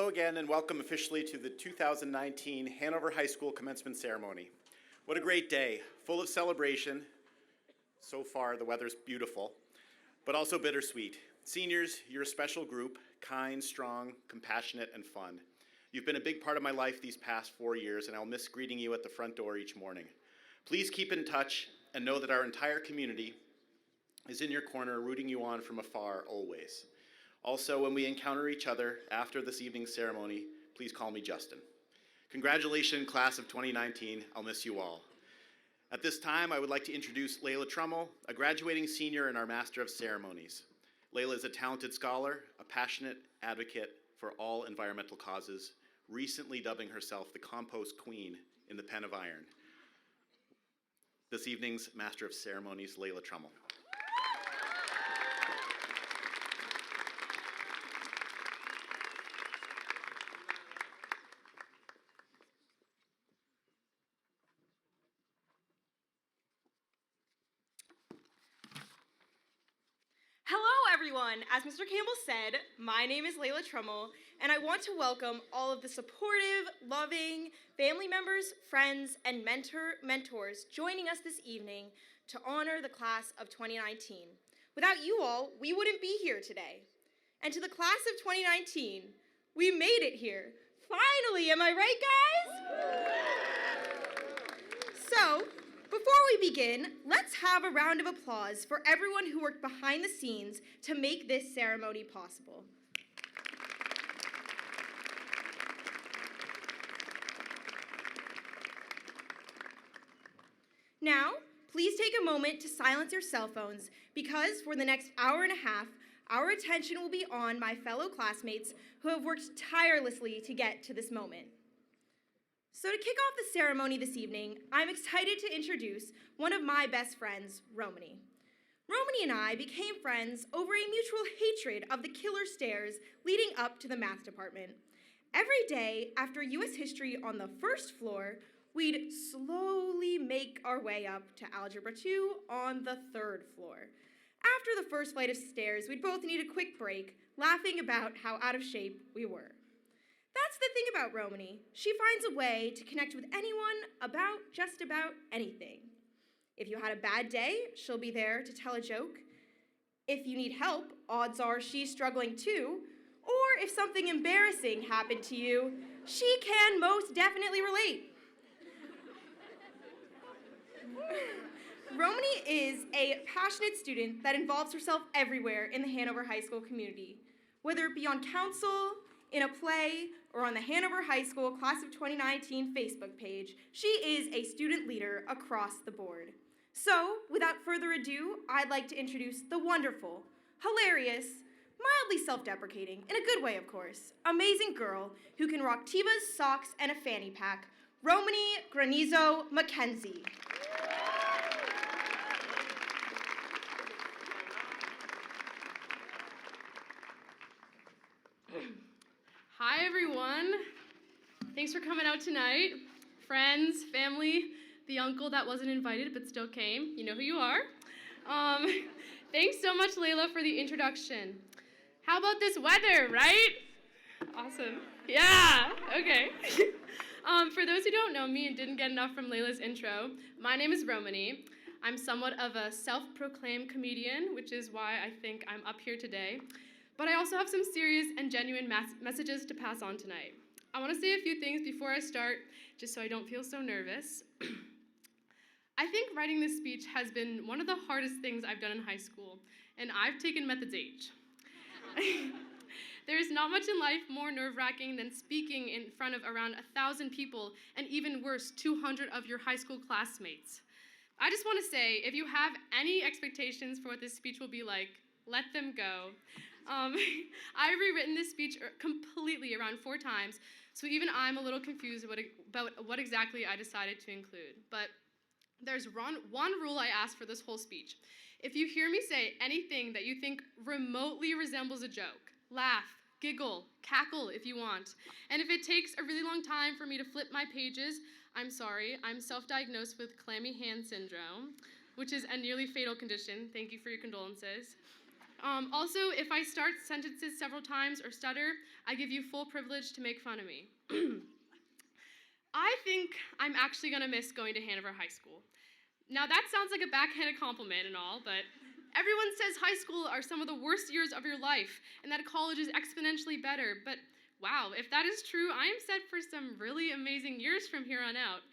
Hello again and welcome officially to the 2019 Hanover High School Commencement Ceremony. What a great day, full of celebration. So far the weather's beautiful, but also bittersweet. Seniors, you're a special group, kind, strong, compassionate, and fun. You've been a big part of my life these past 4 years, and I'll miss greeting you at the front door each morning. Please keep in touch and know that our entire community is in your corner, rooting you on from afar always. Also, when we encounter each other after this evening's ceremony, please call me Justin. Congratulations, class of 2019. I'll miss you all. At this time, I would like to introduce Leila Trummel, a graduating senior and our Master of Ceremonies. Leila is a talented scholar, a passionate advocate for all environmental causes, recently dubbing herself the Compost Queen in the Pen of Iron. This evening's Master of Ceremonies, Leila Trummel. Everyone, as Mr. Campbell said, my name is Leila Trummel, and I want to welcome all of the supportive, loving family members, friends, and mentors joining us this evening to honor the class of 2019. Without you all, we wouldn't be here today. And to the class of 2019, we made it here. Finally, am I right, guys? So, before we begin, let's have a round of applause for everyone who worked behind the scenes to make this ceremony possible. Now, please take a moment to silence your cell phones because for the next hour and a half, our attention will be on my fellow classmates who have worked tirelessly to get to this moment. So to kick off the ceremony this evening, I'm excited to introduce one of my best friends, Romaney. Romaney and I became friends over a mutual hatred of the killer stairs leading up to the math department. Every day after US history on the first floor, we'd slowly make our way up to Algebra 2 on the third floor. After the first flight of stairs, we'd both need a quick break, laughing about how out of shape we were. That's the thing about Romaney. She finds a way to connect with anyone about just about anything. If you had a bad day, she'll be there to tell a joke. If you need help, odds are she's struggling too. Or if something embarrassing happened to you, she can most definitely relate. Romaney is a passionate student that involves herself everywhere in the Hanover High School community, whether it be on council, in a play, or on the Hanover High School Class of 2019 Facebook page. She is a student leader across the board. So, without further ado, I'd like to introduce the wonderful, hilarious, mildly self-deprecating, in a good way of course, amazing girl who can rock Tevas, socks, and a fanny pack, Romaney Granizo-Mackenzie. Hi, everyone. Thanks for coming out tonight. Friends, family, the uncle that wasn't invited but still came. You know who you are. Thanks so much, Leila, for the introduction. How about this weather, right? Awesome. Yeah, okay. For those who don't know me and didn't get enough from Leila's intro, my name is Romaney. I'm somewhat of a self-proclaimed comedian, which is why I think I'm up here today. But I also have some serious and genuine messages to pass on tonight. I want to say a few things before I start, just so I don't feel so nervous. I think writing this speech has been one of the hardest things I've done in high school, and I've taken Methods H. There is not much in life more nerve-wracking than speaking in front of around 1,000 people, and even worse, 200 of your high school classmates. I just want to say, if you have any expectations for what this speech will be like, let them go. I've rewritten this speech completely around 4 times, so even I'm a little confused about what exactly I decided to include. But there's one rule I ask for this whole speech. If you hear me say anything that you think remotely resembles a joke, laugh, giggle, cackle if you want. And if it takes a really long time for me to flip my pages, I'm sorry. I'm self-diagnosed with clammy hand syndrome, which is a nearly fatal condition. Thank you for your condolences. Also, if I start sentences several times or stutter, I give you full privilege to make fun of me. I think I'm actually going to miss going to Hanover High School. Now, that sounds like a backhanded compliment and all, but everyone says high school are some of the worst years of your life and that college is exponentially better. But wow, if that is true, I am set for some really amazing years from here on out,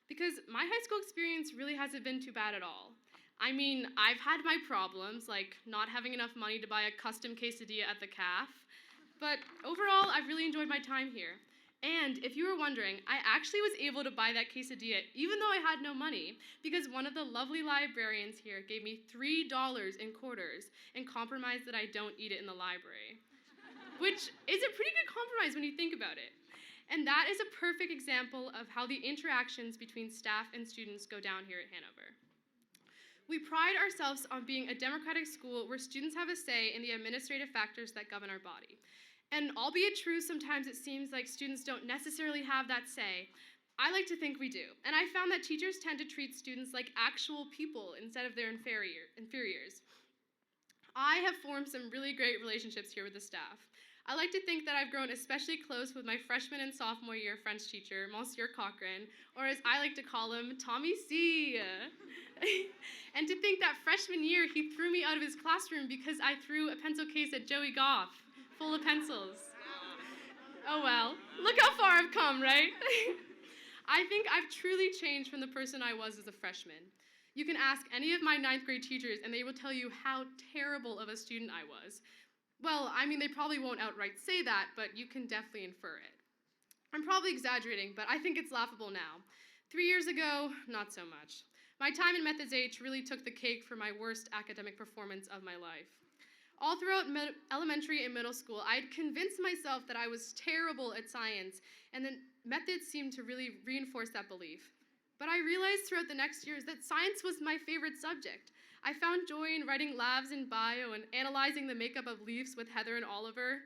because my high school experience really hasn't been too bad at all. I mean, I've had my problems, like not having enough money to buy a custom quesadilla at the caf, but overall, I've really enjoyed my time here. And if you were wondering, I actually was able to buy that quesadilla even though I had no money, because one of the lovely librarians here gave me $3 in quarters and compromised that I don't eat it in the library, which is a pretty good compromise when you think about it. And that is a perfect example of how the interactions between staff and students go down here at Hanover. We pride ourselves on being a democratic school where students have a say in the administrative factors that govern our body. And albeit true, sometimes it seems like students don't necessarily have that say. I like to think we do. And I found that teachers tend to treat students like actual people instead of their inferiors. I have formed some really great relationships here with the staff. I like to think that I've grown especially close with my freshman and sophomore year French teacher, Monsieur Cochran, or as I like to call him, Tommy C. And to think that freshman year he threw me out of his classroom because I threw a pencil case at Joey Goff, full of pencils. Oh well, look how far I've come, right? I think I've truly changed from the person I was as a freshman. You can ask any of my 9th grade teachers and they will tell you how terrible of a student I was. Well, I mean, they probably won't outright say that, but you can definitely infer it. I'm probably exaggerating, but I think it's laughable now. 3 years ago, not so much. My time in Methods H really took the cake for my worst academic performance of my life. All throughout elementary and middle school, I had convinced myself that I was terrible at science, and then methods seemed to really reinforce that belief. But I realized throughout the next years that science was my favorite subject. I found joy in writing labs in bio and analyzing the makeup of leaves with Heather and Oliver.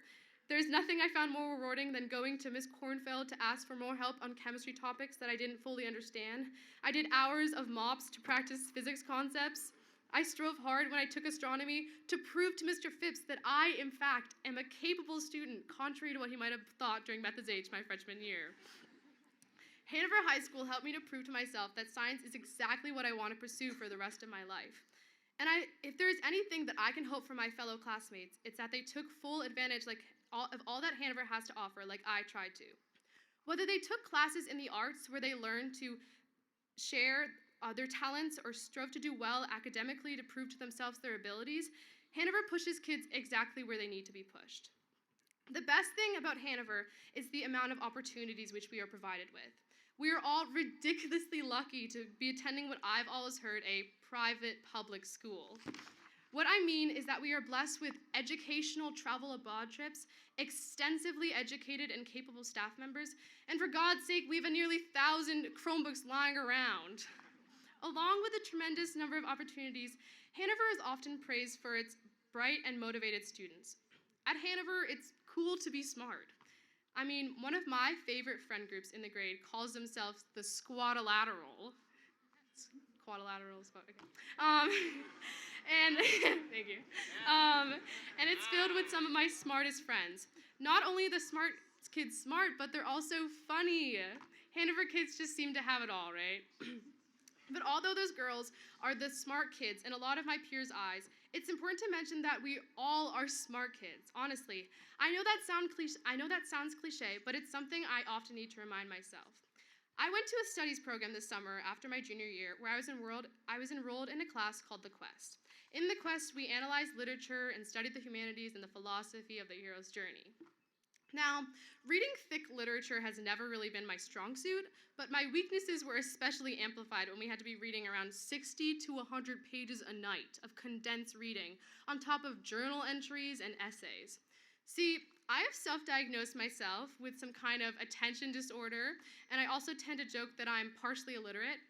There's nothing I found more rewarding than going to Miss Kornfeld to ask for more help on chemistry topics that I didn't fully understand. I did hours of MOPS to practice physics concepts. I strove hard when I took astronomy to prove to Mr. Phipps that I, in fact, am a capable student, contrary to what he might have thought during Methods H my freshman year. Hanover High School helped me to prove to myself that science is exactly what I want to pursue for the rest of my life. And if there's anything that I can hope for my fellow classmates, it's that they took full advantage of all that Hanover has to offer, like I tried to. Whether they took classes in the arts where they learned to share their talents or strove to do well academically to prove to themselves their abilities, Hanover pushes kids exactly where they need to be pushed. The best thing about Hanover is the amount of opportunities which we are provided with. We are all ridiculously lucky to be attending what I've always heard a private public school. What I mean is that we are blessed with educational travel abroad trips, extensively educated and capable staff members, and for God's sake, we have a nearly 1,000 Chromebooks lying around. Along with a tremendous number of opportunities, Hanover is often praised for its bright and motivated students. At Hanover, it's cool to be smart. I mean, one of my favorite friend groups in the grade calls themselves the Squadalateral. Quadrilateral, okay. And thank you. And it's filled with some of my smartest friends. Not only are the smart kids smart, but they're also funny. Hanover kids just seem to have it all, right? But although those girls are the smart kids in a lot of my peers' eyes, it's important to mention that we all are smart kids, honestly. I know that sounds cliche, but it's something I often need to remind myself. I went to a studies program this summer after my junior year where I was enrolled in a class called The Quest. In The Quest, we analyzed literature and studied the humanities and the philosophy of the hero's journey. Now, reading thick literature has never really been my strong suit, but my weaknesses were especially amplified when we had to be reading around 60 to 100 pages a night of condensed reading, on top of journal entries and essays. See, I have self-diagnosed myself with some kind of attention disorder, and I also tend to joke that I'm partially illiterate,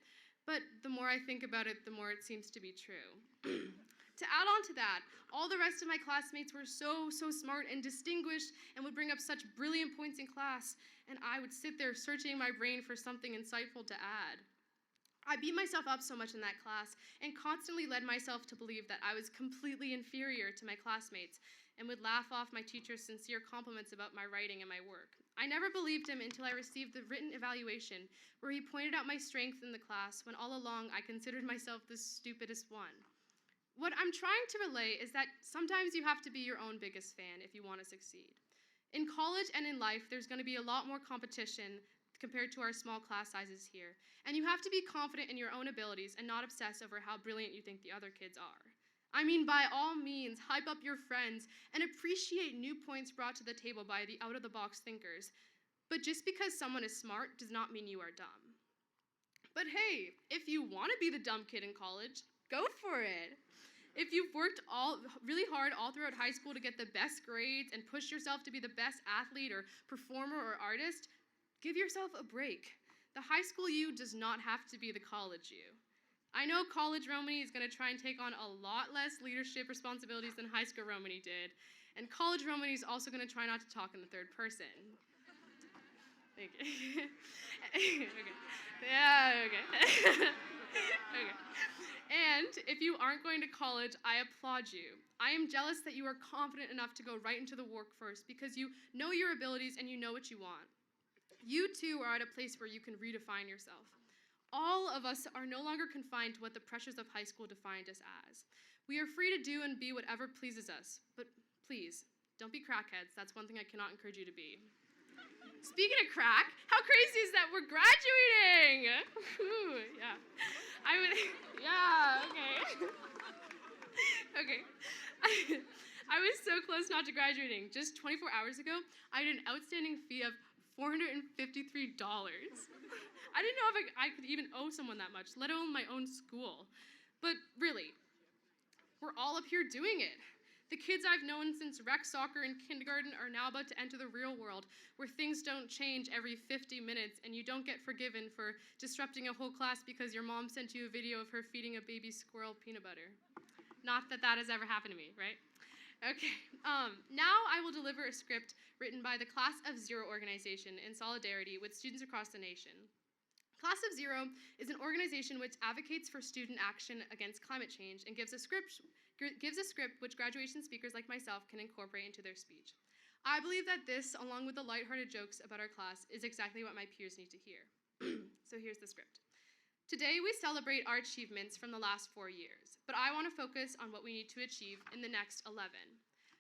but the more I think about it, the more it seems to be true. To add on to that, all the rest of my classmates were so smart and distinguished and would bring up such brilliant points in class, and I would sit there searching my brain for something insightful to add. I beat myself up so much in that class and constantly led myself to believe that I was completely inferior to my classmates and would laugh off my teacher's sincere compliments about my writing and my work. I never believed him until I received the written evaluation where he pointed out my strength in the class when all along I considered myself the stupidest one. What I'm trying to relay is that sometimes you have to be your own biggest fan if you want to succeed. In college and in life, there's going to be a lot more competition compared to our small class sizes here. And you have to be confident in your own abilities and not obsess over how brilliant you think the other kids are. I mean, by all means, hype up your friends and appreciate new points brought to the table by the out-of-the-box thinkers. But just because someone is smart does not mean you are dumb. But hey, if you want to be the dumb kid in college, go for it. If you've worked really hard all throughout high school to get the best grades and push yourself to be the best athlete or performer or artist, give yourself a break. The high school you does not have to be the college you. I know college Romaney is going to try and take on a lot less leadership responsibilities than high school Romaney did, and college Romaney is also going to try not to talk in the third person. Thank you. Okay. Yeah, okay. Okay. And if you aren't going to college, I applaud you. I am jealous that you are confident enough to go right into the workforce because you know your abilities and you know what you want. You too are at a place where you can redefine yourself. All of us are no longer confined to what the pressures of high school defined us as. We are free to do and be whatever pleases us, but please, don't be crackheads. That's one thing I cannot encourage you to be. Speaking of crack, how crazy is that we're graduating? Ooh, yeah. Okay. Okay. I was so close not to graduating. Just 24 hours ago, I had an outstanding fee of $453. I didn't know if I could even owe someone that much, let alone my own school. But really, we're all up here doing it. The kids I've known since rec soccer in kindergarten are now about to enter the real world, where things don't change every 50 minutes and you don't get forgiven for disrupting a whole class because your mom sent you a video of her feeding a baby squirrel peanut butter. Not that that has ever happened to me, right? Okay, now I will deliver a script written by the Class of Zero organization in solidarity with students across the nation. Class of Zero is an organization which advocates for student action against climate change and gives a script which graduation speakers like myself can incorporate into their speech. I believe that this, along with the lighthearted jokes about our class, is exactly what my peers need to hear. So here's the script. Today we celebrate our achievements from the last 4 years, but I want to focus on what we need to achieve in the next 11.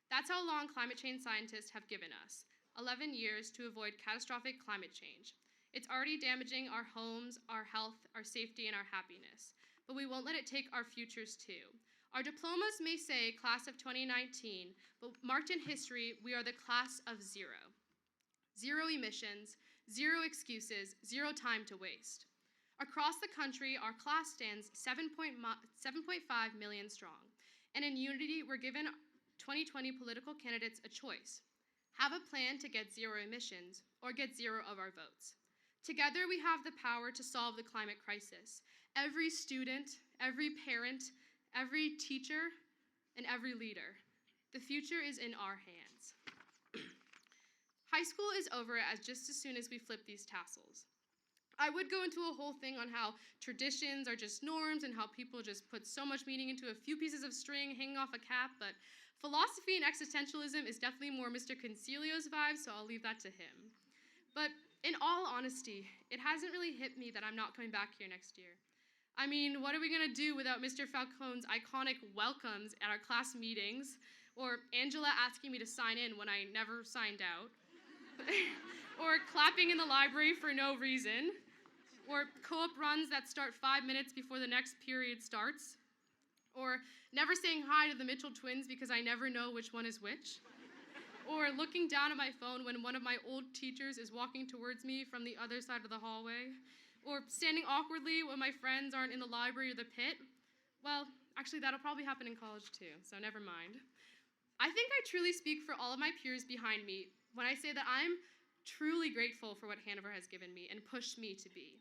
That's how long climate change scientists have given us, 11 years to avoid catastrophic climate change. It's already damaging our homes, our health, our safety, and our happiness, but we won't let it take our futures too. Our diplomas may say class of 2019, but marked in history, we are the class of zero. Zero emissions, zero excuses, zero time to waste. Across the country, our class stands 7.5 million strong, and in unity, we're given 2020 political candidates a choice. Have a plan to get zero emissions, or get zero of our votes. Together, we have the power to solve the climate crisis. Every student, every parent, every teacher, and every leader. The future is in our hands. High school is over just as soon as we flip these tassels. I would go into a whole thing on how traditions are just norms and how people just put so much meaning into a few pieces of string hanging off a cap, but philosophy and existentialism is definitely more Mr. Concilio's vibe, so I'll leave that to him. But in all honesty, it hasn't really hit me that I'm not coming back here next year. I mean, what are we gonna do without Mr. Falcone's iconic welcomes at our class meetings, or Angela asking me to sign in when I never signed out, or clapping in the library for no reason, or co-op runs that start 5 minutes before the next period starts, or never saying hi to the Mitchell twins because I never know which one is which, or looking down at my phone when one of my old teachers is walking towards me from the other side of the hallway, or standing awkwardly when my friends aren't in the library or the pit. Well, actually, that'll probably happen in college too, so never mind. I think I truly speak for all of my peers behind me when I say that I'm truly grateful for what Hanover has given me and pushed me to be.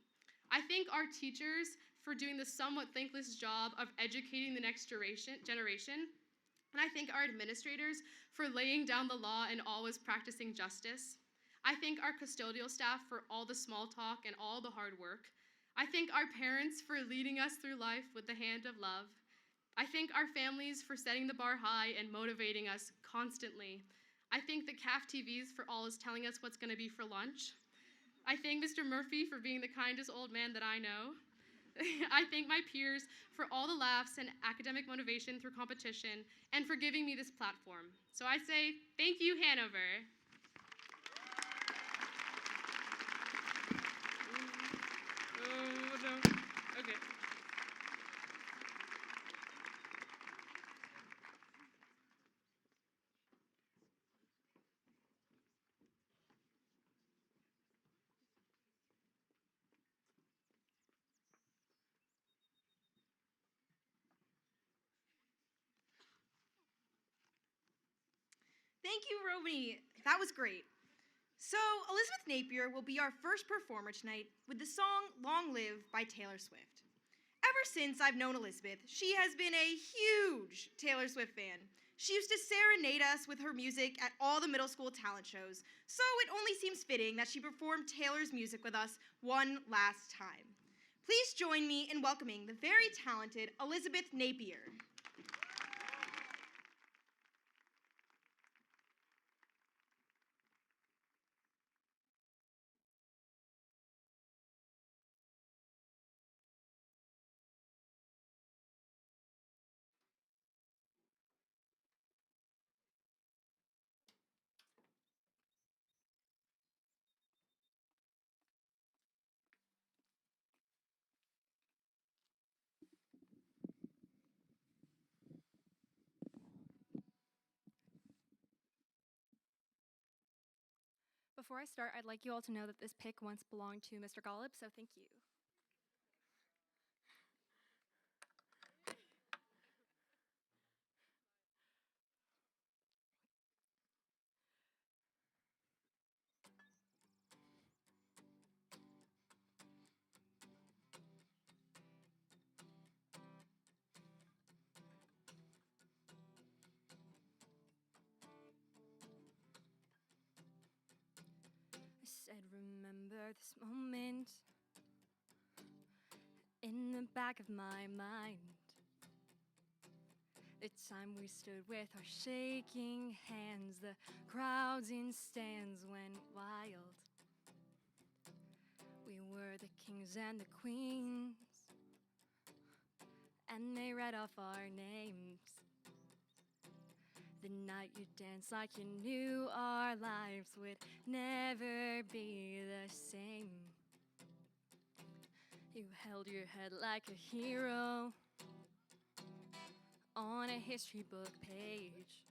I thank our teachers for doing the somewhat thankless job of educating the next generation, and I thank our administrators for laying down the law and always practicing justice. I thank our custodial staff for all the small talk and all the hard work. I thank our parents for leading us through life with the hand of love. I thank our families for setting the bar high and motivating us constantly. I thank the CAF TVs for always telling us what's going to be for lunch. I thank Mr. Murphy for being the kindest old man that I know. I thank my peers for all the laughs and academic motivation through competition and for giving me this platform. So I say, thank you, Hanover. Oh, no. Okay. Thank you, Romaney. That was great. So, Elizabeth Napier will be our first performer tonight with the song Long Live by Taylor Swift. Ever since I've known Elizabeth, she has been a huge Taylor Swift fan. She used to serenade us with her music at all the middle school talent shows, so it only seems fitting that she performed Taylor's music with us one last time. Please join me in welcoming the very talented Elizabeth Napier. Before I start, I'd like you all to know that this pick once belonged to Mr. Golub, so thank you. I said, remember this moment in the back of my mind. The time we stood with our shaking hands, the crowds in stands went wild. We were the kings and the queens, and they read off our names. The night you danced like you knew our lives would never be the same. You held your head like a hero on a history book page.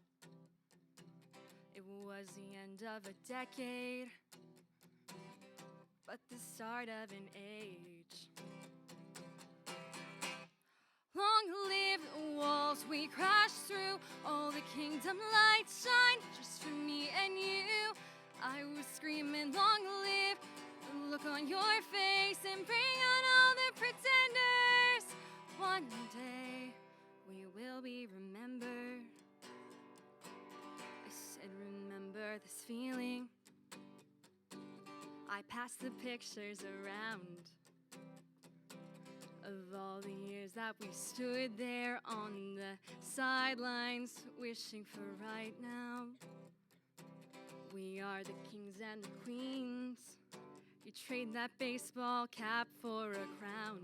It was the end of a decade, but the start of an age. Long live the walls we crashed through, all the kingdom lights shine just for me and you. I was screaming, long live the look on your face and bring on all the pretenders. One day we will be remembered. I said, remember this feeling. I passed the pictures around of all the years that we stood there on the sidelines, wishing for right now. We are the kings and the queens. You trade that baseball cap for a crown,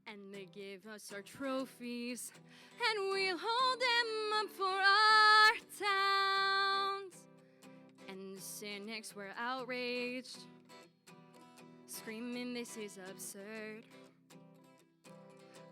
and they give us our trophies, and we'll hold them up for our towns. And the cynics were outraged, screaming this is absurd.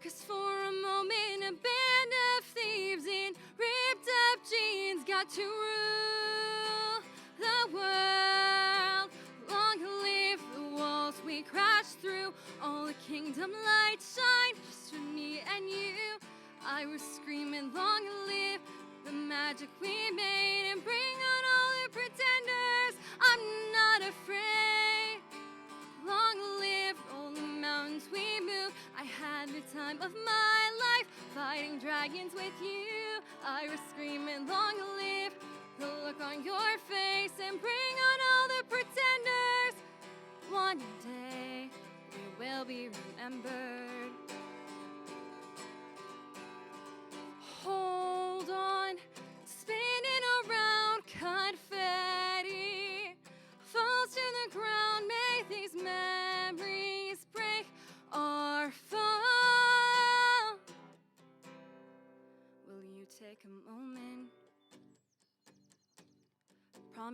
'Cause for a moment a band of thieves in ripped up jeans got to rule the world. Long live the walls we crashed through, all the kingdom lights shine just for me and you. I was screaming, long live the magic we made, and bring on all the pretenders. I'm not afraid. Long live all the mountains we moved. I had the time of my life fighting dragons with you. I was screaming, long live the look on your face, and bring on all the pretenders. One day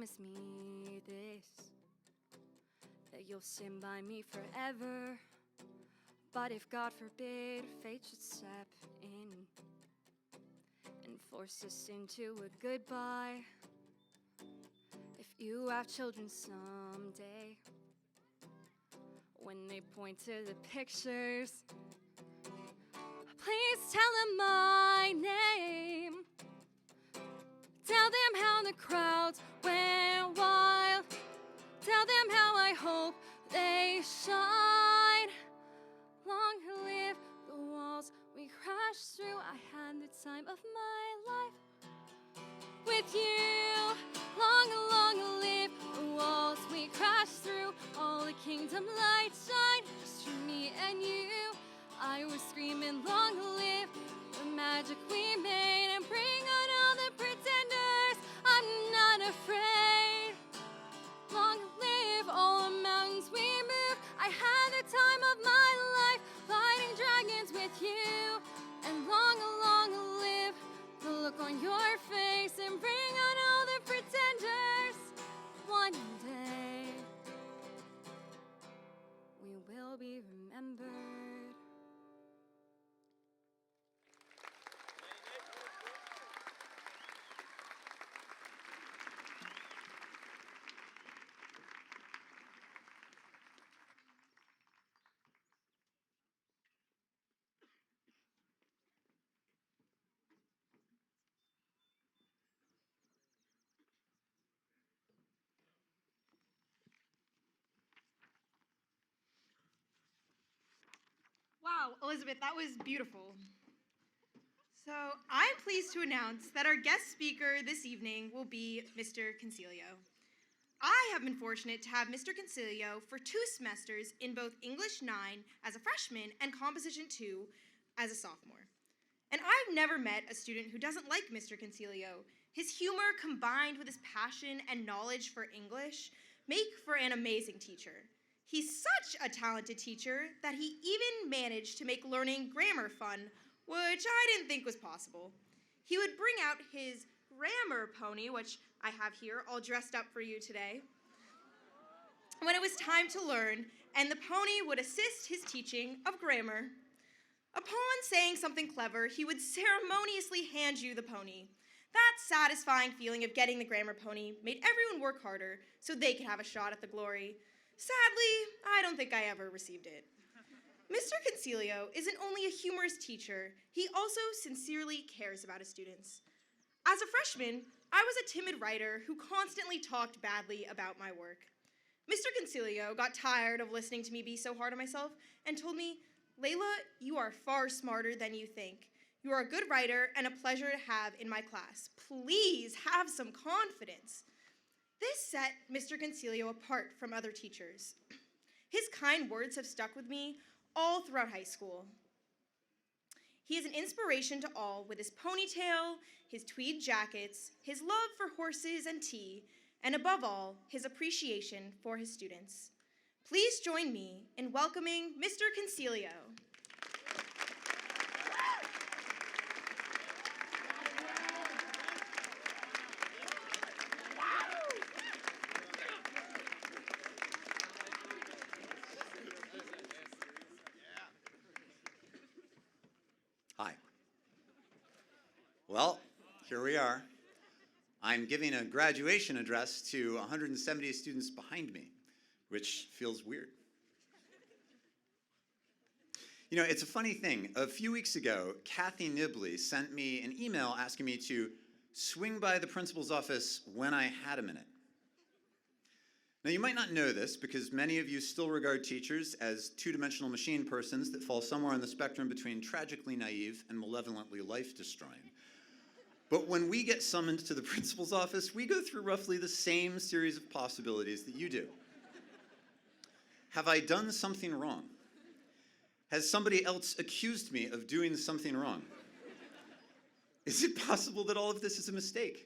promise me this, that you'll stand by me forever. But if God forbid fate should step in and force us into a goodbye, if you have children someday, when they point to the pictures, please tell them my name. Tell them how the crowds went wild. Tell them how I hope they shine. Long live the walls we crashed through. I had the time of my life with you. Long, long live the walls we crashed through. All the kingdom lights shine just for me and you. I was screaming, long live the magic we made, and bring on all the pretenders. I'm not afraid. Long live all the mountains we moved. I had the time of my life fighting dragons with you. And long, long live the look on your face, and bring on all the pretenders. One day we will be remembered. Wow, Elizabeth, that was beautiful. So I'm pleased to announce that our guest speaker this evening will be Mr. Concilio. I have been fortunate to have Mr. Concilio for 2 semesters in both English 9 as a freshman and Composition 2 as a sophomore. And I've never met a student who doesn't like Mr. Concilio. His humor combined with his passion and knowledge for English make for an amazing teacher. He's such a talented teacher that he even managed to make learning grammar fun, which I didn't think was possible. He would bring out his grammar pony, which I have here all dressed up for you today, when it was time to learn, and the pony would assist his teaching of grammar. Upon saying something clever, he would ceremoniously hand you the pony. That satisfying feeling of getting the grammar pony made everyone work harder so they could have a shot at the glory. Sadly, I don't think I ever received it. Mr. Concilio isn't only a humorous teacher, he also sincerely cares about his students. As a freshman, I was a timid writer who constantly talked badly about my work. Mr. Concilio got tired of listening to me be so hard on myself and told me, "Leila, you are far smarter than you think. You are a good writer and a pleasure to have in my class. Please have some confidence." This set Mr. Concilio apart from other teachers. His kind words have stuck with me all throughout high school. He is an inspiration to all with his ponytail, his tweed jackets, his love for horses and tea, and above all, his appreciation for his students. Please join me in welcoming Mr. Concilio. Hi. Well, here we are. I'm giving a graduation address to 170 students behind me, which feels weird. You know, it's a funny thing. A few weeks ago, Kathy Nibley sent me an email asking me to swing by the principal's office when I had a minute. Now, you might not know this because many of you still regard teachers as two-dimensional machine persons that fall somewhere on the spectrum between tragically naive and malevolently life-destroying. But when we get summoned to the principal's office, we go through roughly the same series of possibilities that you do. Have I done something wrong? Has somebody else accused me of doing something wrong? Is it possible that all of this is a mistake?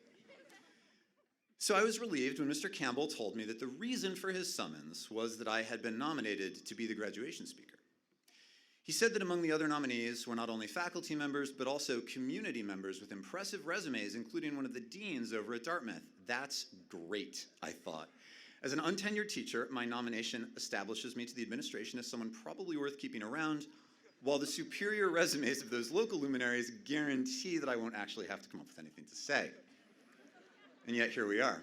So I was relieved when Mr. Campbell told me that the reason for his summons was that I had been nominated to be the graduation speaker. He said that among the other nominees were not only faculty members, but also community members with impressive resumes, including one of the deans over at Dartmouth. That's great, I thought. As an untenured teacher, my nomination establishes me to the administration as someone probably worth keeping around, while the superior resumes of those local luminaries guarantee that I won't actually have to come up with anything to say. And yet here we are.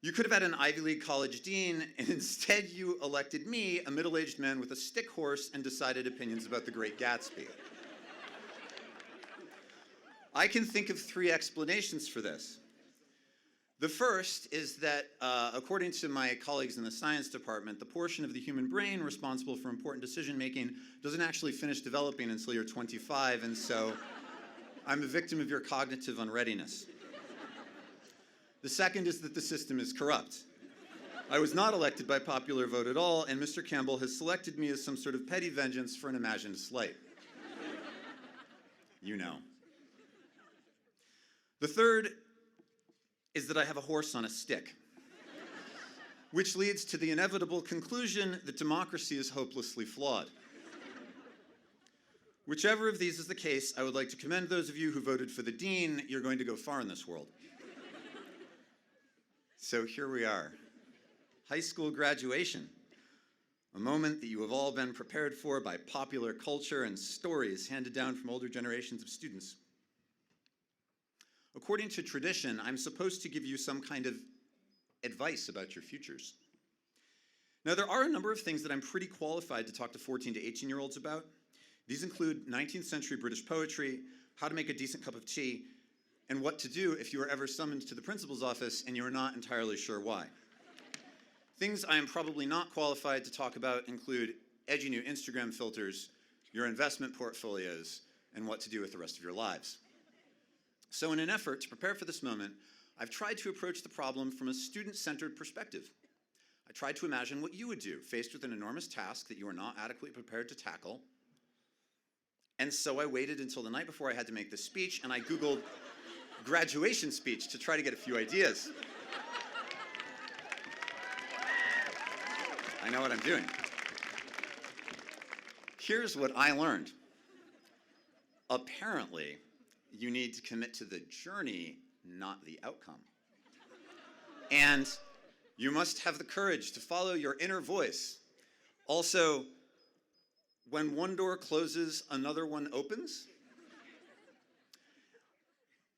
You could have had an Ivy League college dean, and instead you elected me, a middle-aged man with a stick horse and decided opinions about The Great Gatsby. I can think of 3 explanations for this. The first is that, according to my colleagues in the science department, the portion of the human brain responsible for important decision-making doesn't actually finish developing until you're 25, and so I'm a victim of your cognitive unreadiness. The second is that the system is corrupt. I was not elected by popular vote at all, and Mr. Campbell has selected me as some sort of petty vengeance for an imagined slight. You know. The third is that I have a horse on a stick, which leads to the inevitable conclusion that democracy is hopelessly flawed. Whichever of these is the case, I would like to commend those of you who voted for the dean. You're going to go far in this world. So here we are, high school graduation, a moment that you have all been prepared for by popular culture and stories handed down from older generations of students. According to tradition, I'm supposed to give you some kind of advice about your futures. Now, there are a number of things that I'm pretty qualified to talk to 14 to 18-year-olds about. These include 19th century British poetry, how to make a decent cup of tea, and what to do if you are ever summoned to the principal's office and you are not entirely sure why. Things I am probably not qualified to talk about include edgy new Instagram filters, your investment portfolios, and what to do with the rest of your lives. So in an effort to prepare for this moment, I've tried to approach the problem from a student-centered perspective. I tried to imagine what you would do faced with an enormous task that you are not adequately prepared to tackle. And so I waited until the night before I had to make this speech, and I Googled graduation speech to try to get a few ideas. I know what I'm doing. Here's what I learned. Apparently, you need to commit to the journey, not the outcome. And you must have the courage to follow your inner voice. Also, when one door closes, another one opens.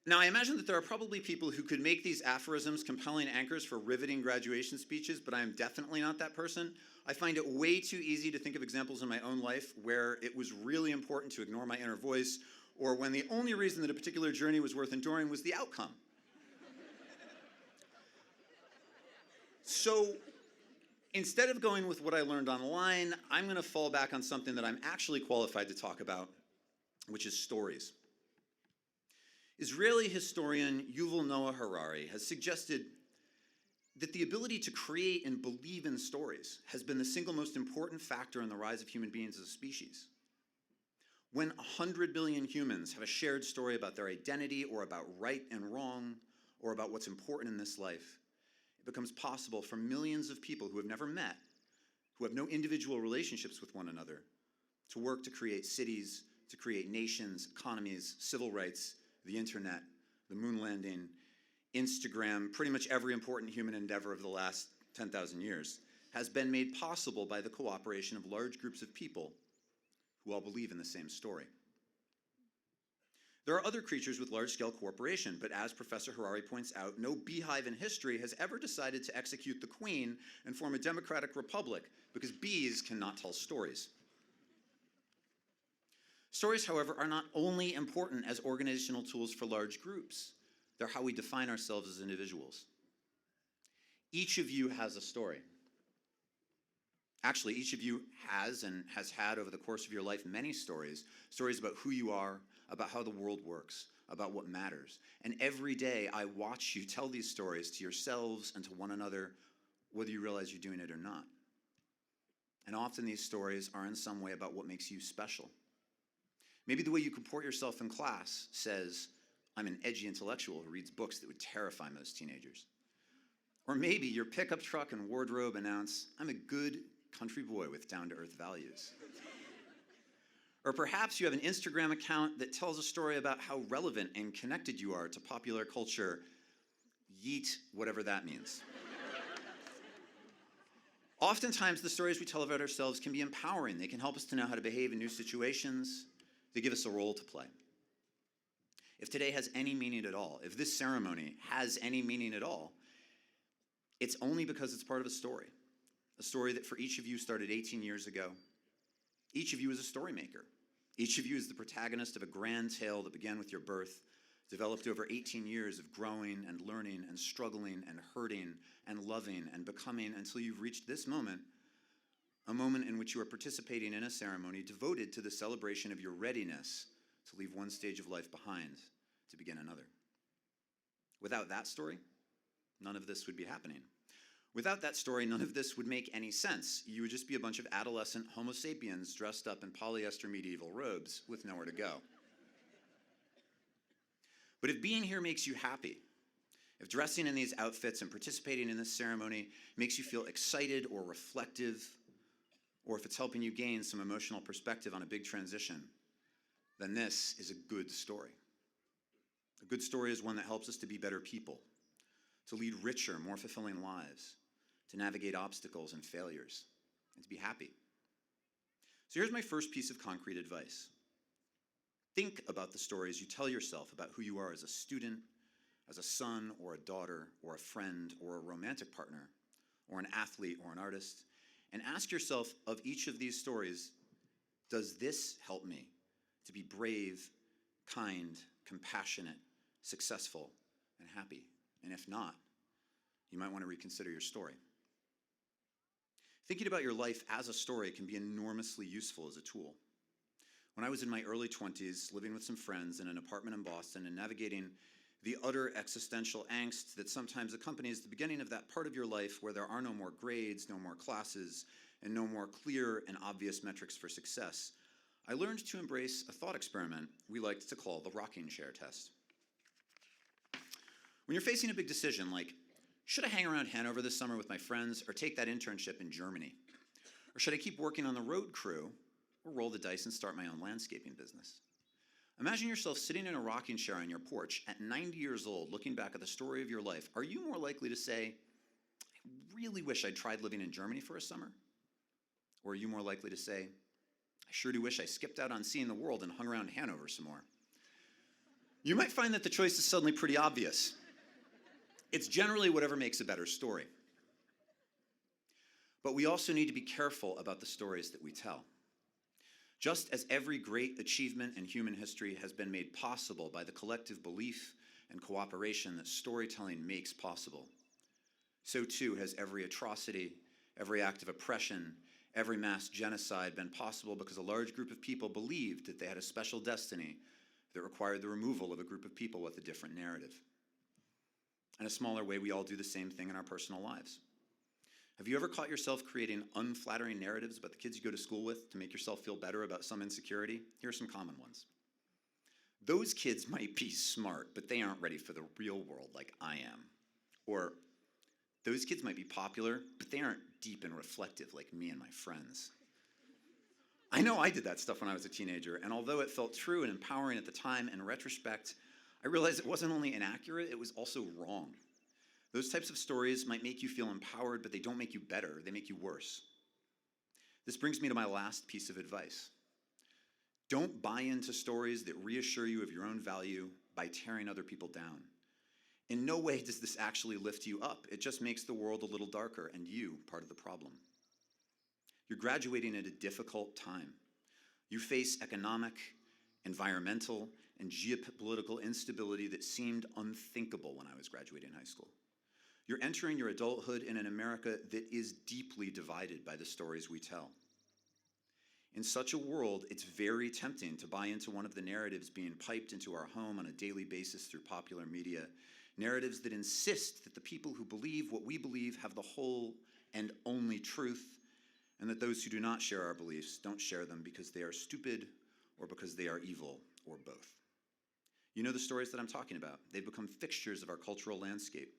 Now, I imagine that there are probably people who could make these aphorisms compelling anchors for riveting graduation speeches, but I am definitely not that person. I find it way too easy to think of examples in my own life where it was really important to ignore my inner voice, or when the only reason that a particular journey was worth enduring was the outcome. So, instead of going with what I learned online, I'm going to fall back on something that I'm actually qualified to talk about, which is stories. Israeli historian Yuval Noah Harari has suggested that the ability to create and believe in stories has been the single most important factor in the rise of human beings as a species. When 100 billion humans have a shared story about their identity or about right and wrong or about what's important in this life, it becomes possible for millions of people who have never met, who have no individual relationships with one another, to work to create cities, to create nations, economies, civil rights, the internet, the moon landing, Instagram, pretty much every important human endeavor of the last 10,000 years has been made possible by the cooperation of large groups of people who all believe in the same story. There are other creatures with large-scale cooperation, but as Professor Harari points out, no beehive in history has ever decided to execute the queen and form a democratic republic because bees cannot tell stories. Stories, however, are not only important as organizational tools for large groups. They're how we define ourselves as individuals. Each of you has a story. Actually, each of you has and has had over the course of your life many stories. Stories about who you are, about how the world works, about what matters. And every day I watch you tell these stories to yourselves and to one another, whether you realize you're doing it or not. And often these stories are in some way about what makes you special. Maybe the way you comport yourself in class says, I'm an edgy intellectual who reads books that would terrify most teenagers. Or maybe your pickup truck and wardrobe announce, I'm a good country boy with down-to-earth values. Or perhaps you have an Instagram account that tells a story about how relevant and connected you are to popular culture. Yeet, whatever that means. Oftentimes, the stories we tell about ourselves can be empowering. They can help us to know how to behave in new situations. They give us a role to play. If today has any meaning at all, if this ceremony has any meaning at all, it's only because it's part of a story that for each of you started 18 years ago. Each of you is a story maker. Each of you is the protagonist of a grand tale that began with your birth, developed over 18 years of growing and learning and struggling and hurting and loving and becoming until you've reached this moment, a moment in which you are participating in a ceremony devoted to the celebration of your readiness to leave one stage of life behind to begin another. Without that story, none of this would be happening. Without that story, none of this would make any sense. You would just be a bunch of adolescent Homo sapiens dressed up in polyester medieval robes with nowhere to go. But if being here makes you happy, if dressing in these outfits and participating in this ceremony makes you feel excited or reflective, or if it's helping you gain some emotional perspective on a big transition, then this is a good story. A good story is one that helps us to be better people, to lead richer, more fulfilling lives, to navigate obstacles and failures, and to be happy. So here's my first piece of concrete advice. Think about the stories you tell yourself about who you are as a student, as a son or a daughter, or a friend, or a romantic partner, or an athlete, or an artist, and ask yourself of each of these stories, does this help me to be brave, kind, compassionate, successful, and happy? And if not, you might want to reconsider your story. Thinking about your life as a story can be enormously useful as a tool. When I was in my early 20s, living with some friends in an apartment in Boston and navigating the utter existential angst that sometimes accompanies the beginning of that part of your life where there are no more grades, no more classes, and no more clear and obvious metrics for success, I learned to embrace a thought experiment we liked to call the rocking chair test. When you're facing a big decision like, should I hang around Hanover this summer with my friends or take that internship in Germany? Or should I keep working on the road crew or roll the dice and start my own landscaping business? Imagine yourself sitting in a rocking chair on your porch at 90 years old, looking back at the story of your life. Are you more likely to say, I really wish I'd tried living in Germany for a summer? Or are you more likely to say, I sure do wish I skipped out on seeing the world and hung around Hanover some more? You might find that the choice is suddenly pretty obvious. It's generally whatever makes a better story. But we also need to be careful about the stories that we tell. Just as every great achievement in human history has been made possible by the collective belief and cooperation that storytelling makes possible, so too has every atrocity, every act of oppression, every mass genocide been possible because a large group of people believed that they had a special destiny that required the removal of a group of people with a different narrative. In a smaller way, we all do the same thing in our personal lives. Have you ever caught yourself creating unflattering narratives about the kids you go to school with to make yourself feel better about some insecurity? Here are some common ones. Those kids might be smart, but they aren't ready for the real world like I am. Or, those kids might be popular, but they aren't deep and reflective like me and my friends. I know I did that stuff when I was a teenager, and although it felt true and empowering at the time, in retrospect, I realized it wasn't only inaccurate, it was also wrong. Those types of stories might make you feel empowered, but they don't make you better, they make you worse. This brings me to my last piece of advice. Don't buy into stories that reassure you of your own value by tearing other people down. In no way does this actually lift you up. It just makes the world a little darker and you part of the problem. You're graduating at a difficult time. You face economic, environmental, and geopolitical instability that seemed unthinkable when I was graduating high school. You're entering your adulthood in an America that is deeply divided by the stories we tell. In such a world, it's very tempting to buy into one of the narratives being piped into our home on a daily basis through popular media, narratives that insist that the people who believe what we believe have the whole and only truth, and that those who do not share our beliefs don't share them because they are stupid or because they are evil, or both. You know the stories that I'm talking about. They've become fixtures of our cultural landscape.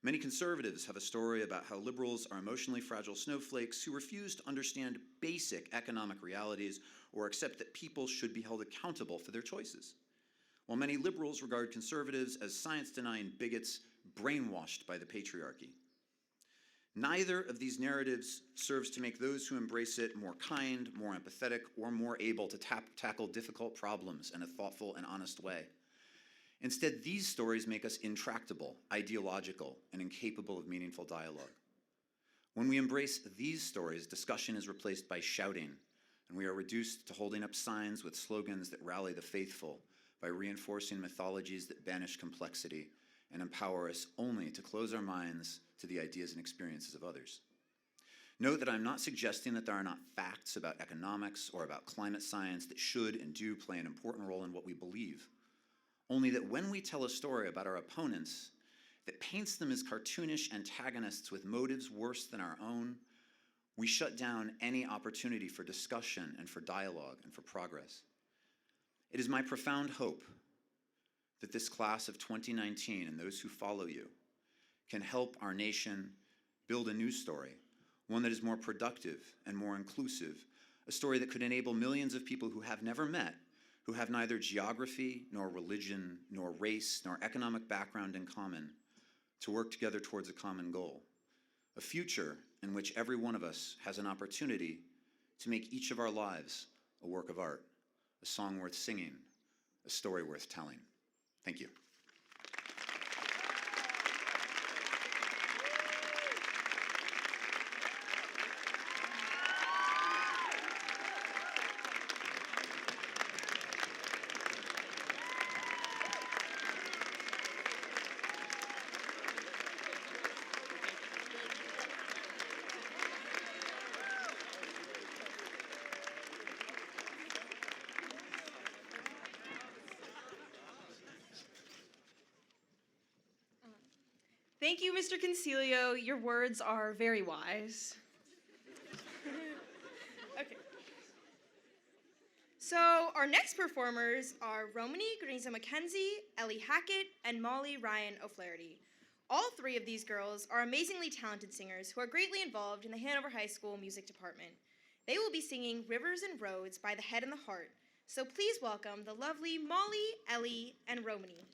Many conservatives have a story about how liberals are emotionally fragile snowflakes who refuse to understand basic economic realities or accept that people should be held accountable for their choices. While many liberals regard conservatives as science-denying bigots brainwashed by the patriarchy. Neither of these narratives serves to make those who embrace it more kind, more empathetic, or more able to tackle difficult problems in a thoughtful and honest way. Instead, these stories make us intractable, ideological, and incapable of meaningful dialogue. When we embrace these stories, discussion is replaced by shouting, and we are reduced to holding up signs with slogans that rally the faithful by reinforcing mythologies that banish complexity and empower us only to close our minds to the ideas and experiences of others. Note that I'm not suggesting that there are not facts about economics or about climate science that should and do play an important role in what we believe. Only that when we tell a story about our opponents that paints them as cartoonish antagonists with motives worse than our own, we shut down any opportunity for discussion and for dialogue and for progress. It is my profound hope that this class of 2019 and those who follow you can help our nation build a new story, one that is more productive and more inclusive, a story that could enable millions of people who have never met, who have neither geography, nor religion, nor race, nor economic background in common, to work together towards a common goal, a future in which every one of us has an opportunity to make each of our lives a work of art, a song worth singing, a story worth telling. Thank you. Thank you, Mr. Concilio. Your words are very wise. Okay. So our next performers are Romaney, Granizo-Mackenzie, Ellie Hackett, and Molly Ryan O'Flaherty. All three of these girls are amazingly talented singers who are greatly involved in the Hanover High School music department. They will be singing Rivers and Roads by the Head and the Heart. So please welcome the lovely Molly, Ellie, and Romaney.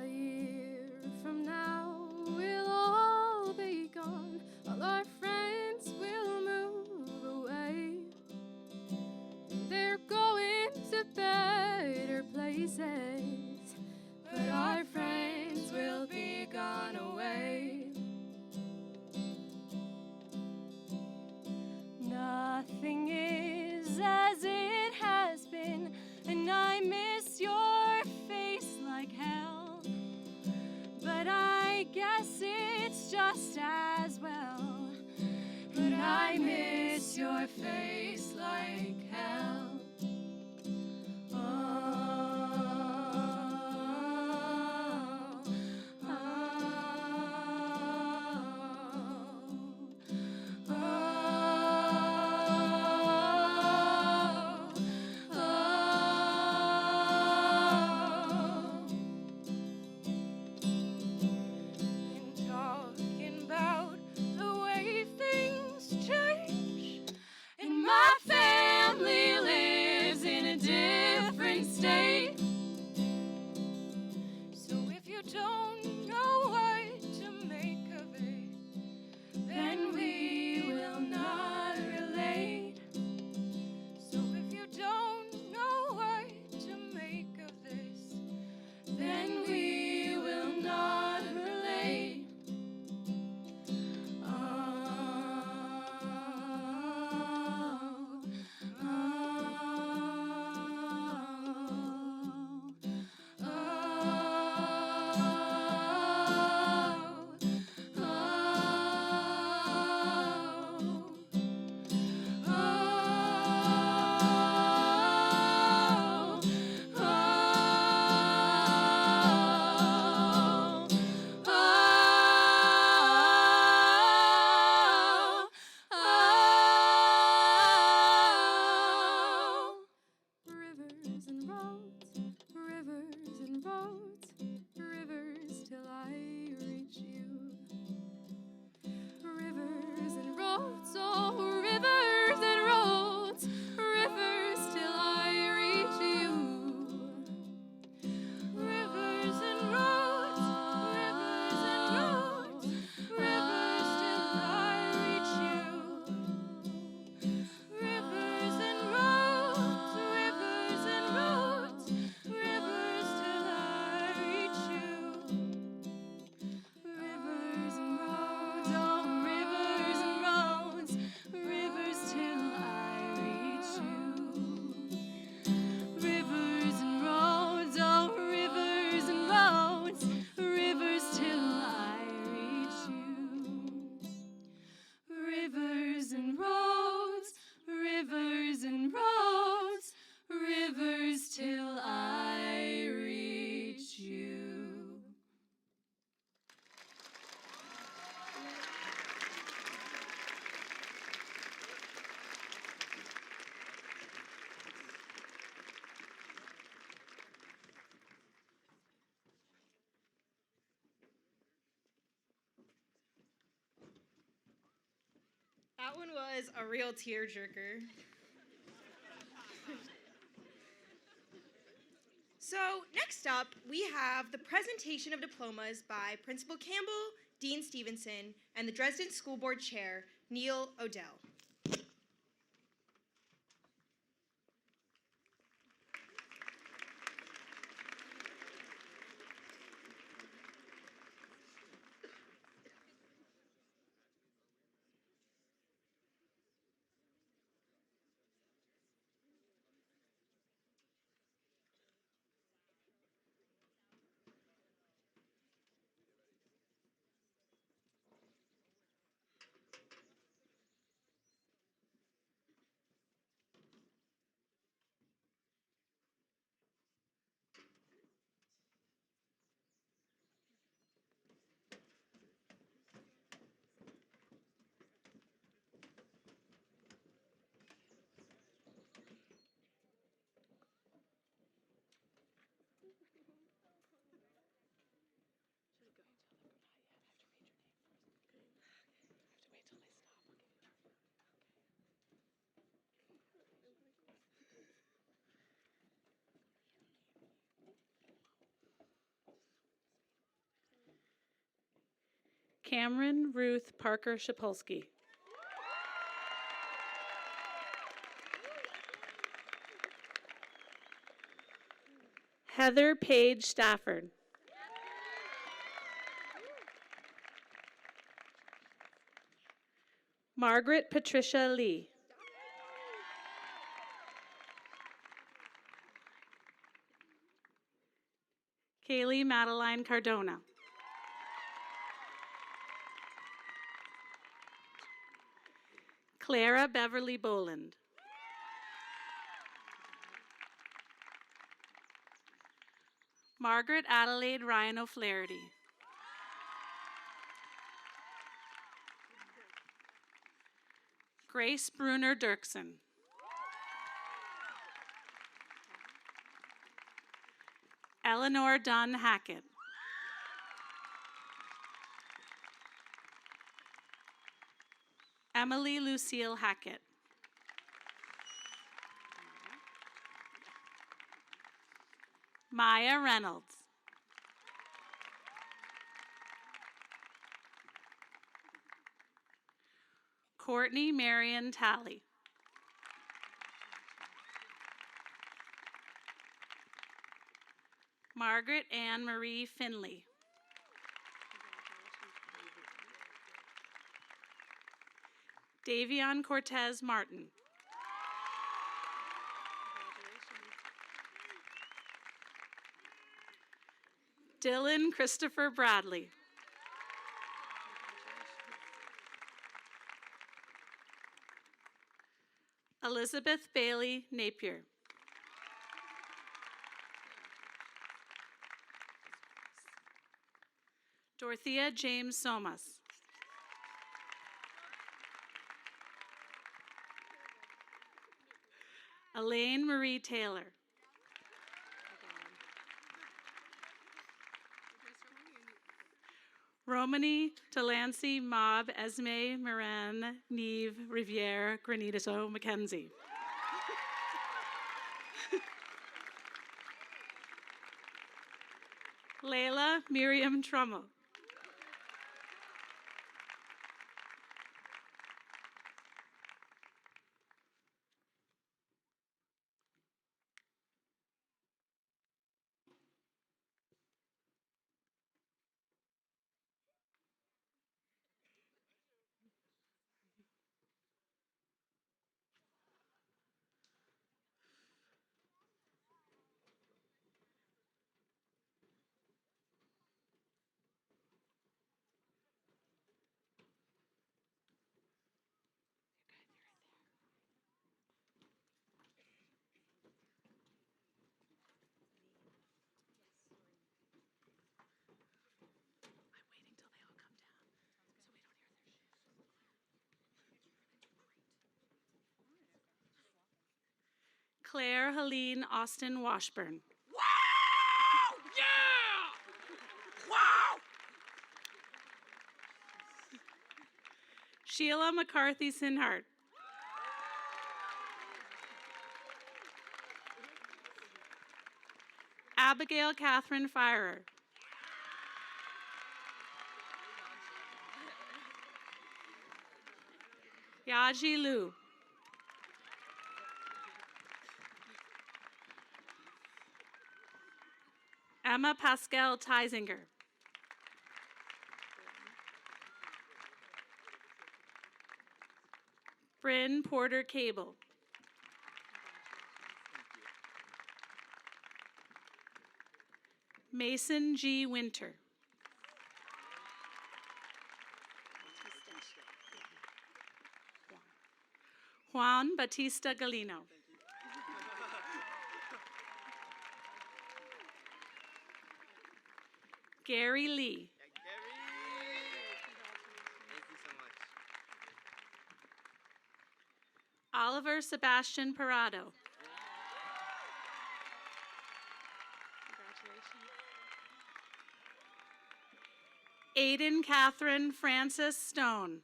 A year from now, we'll all be gone. All our friends will move away. They're going to better places, but our friends will be gone away. Nothing is as it has been, and I miss your face like hell. But I guess it's just as well. But I miss your face like hell. Oh, oh, oh, oh, and talking about the way things change in my face. That one was a real tearjerker. So next up, we have the presentation of diplomas by Principal Campbell, Dean Stevenson, and the Dresden School Board Chair, Neil Odell. Cameron Ruth Parker Shapolsky. Heather Page Stafford. Margaret Patricia Lee. Kaylee Madeline Cardona. Clara Beverly Boland. Margaret Adelaide Ryan O'Flaherty. Grace Bruner Dirksen. Eleanor Dunn Hackett. Emily Lucille Hackett. Maya Reynolds. Courtney Marion Talley. Margaret Ann Marie Finley. Davion Cortez Martin. Dylan Christopher Bradley. Elizabeth Bailey Napier. Dorothea James Somas. Elaine Marie Taylor. Romaney, Delancey, Mob, Esme, Moran, Neve, Riviere, Granizo-Mackenzie. Leila Miriam Trummel. Claire Helene Austin Washburn. Wow! Yeah! Wow! Sheila McCarthy Sinhart. Abigail Catherine Firer. Yaji Liu. Emma Pascal Teisinger. Bryn Porter Cable. Mason G. Winter. Juan Batista Galino. Gary Lee. Oliver Sebastian Parado. Aiden Catherine Francis Stone.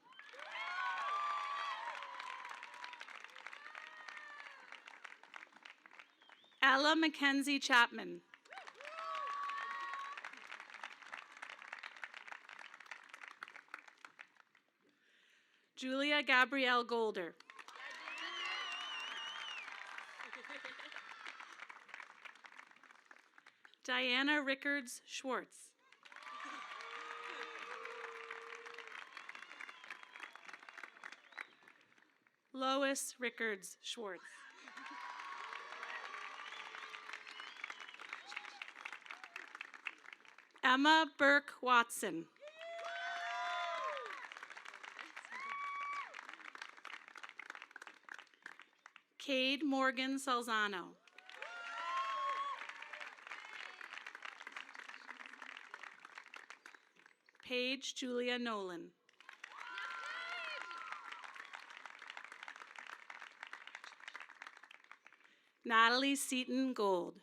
Ella Mackenzie Chapman. Julia Gabrielle Golder. Diana Rickards Schwartz. Lois Rickards Schwartz. Emma Burke Watson. Cade Morgan Salzano. Paige Julia Nolan. Natalie Seaton Gold.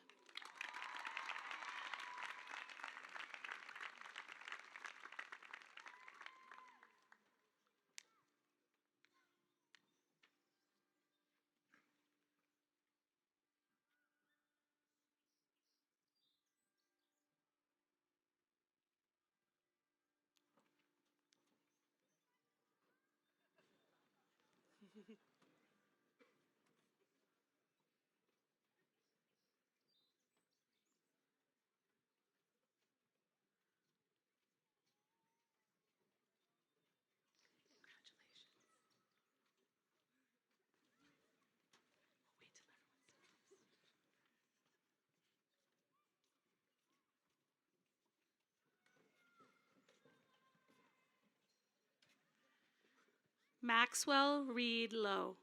Maxwell Reed Lowe.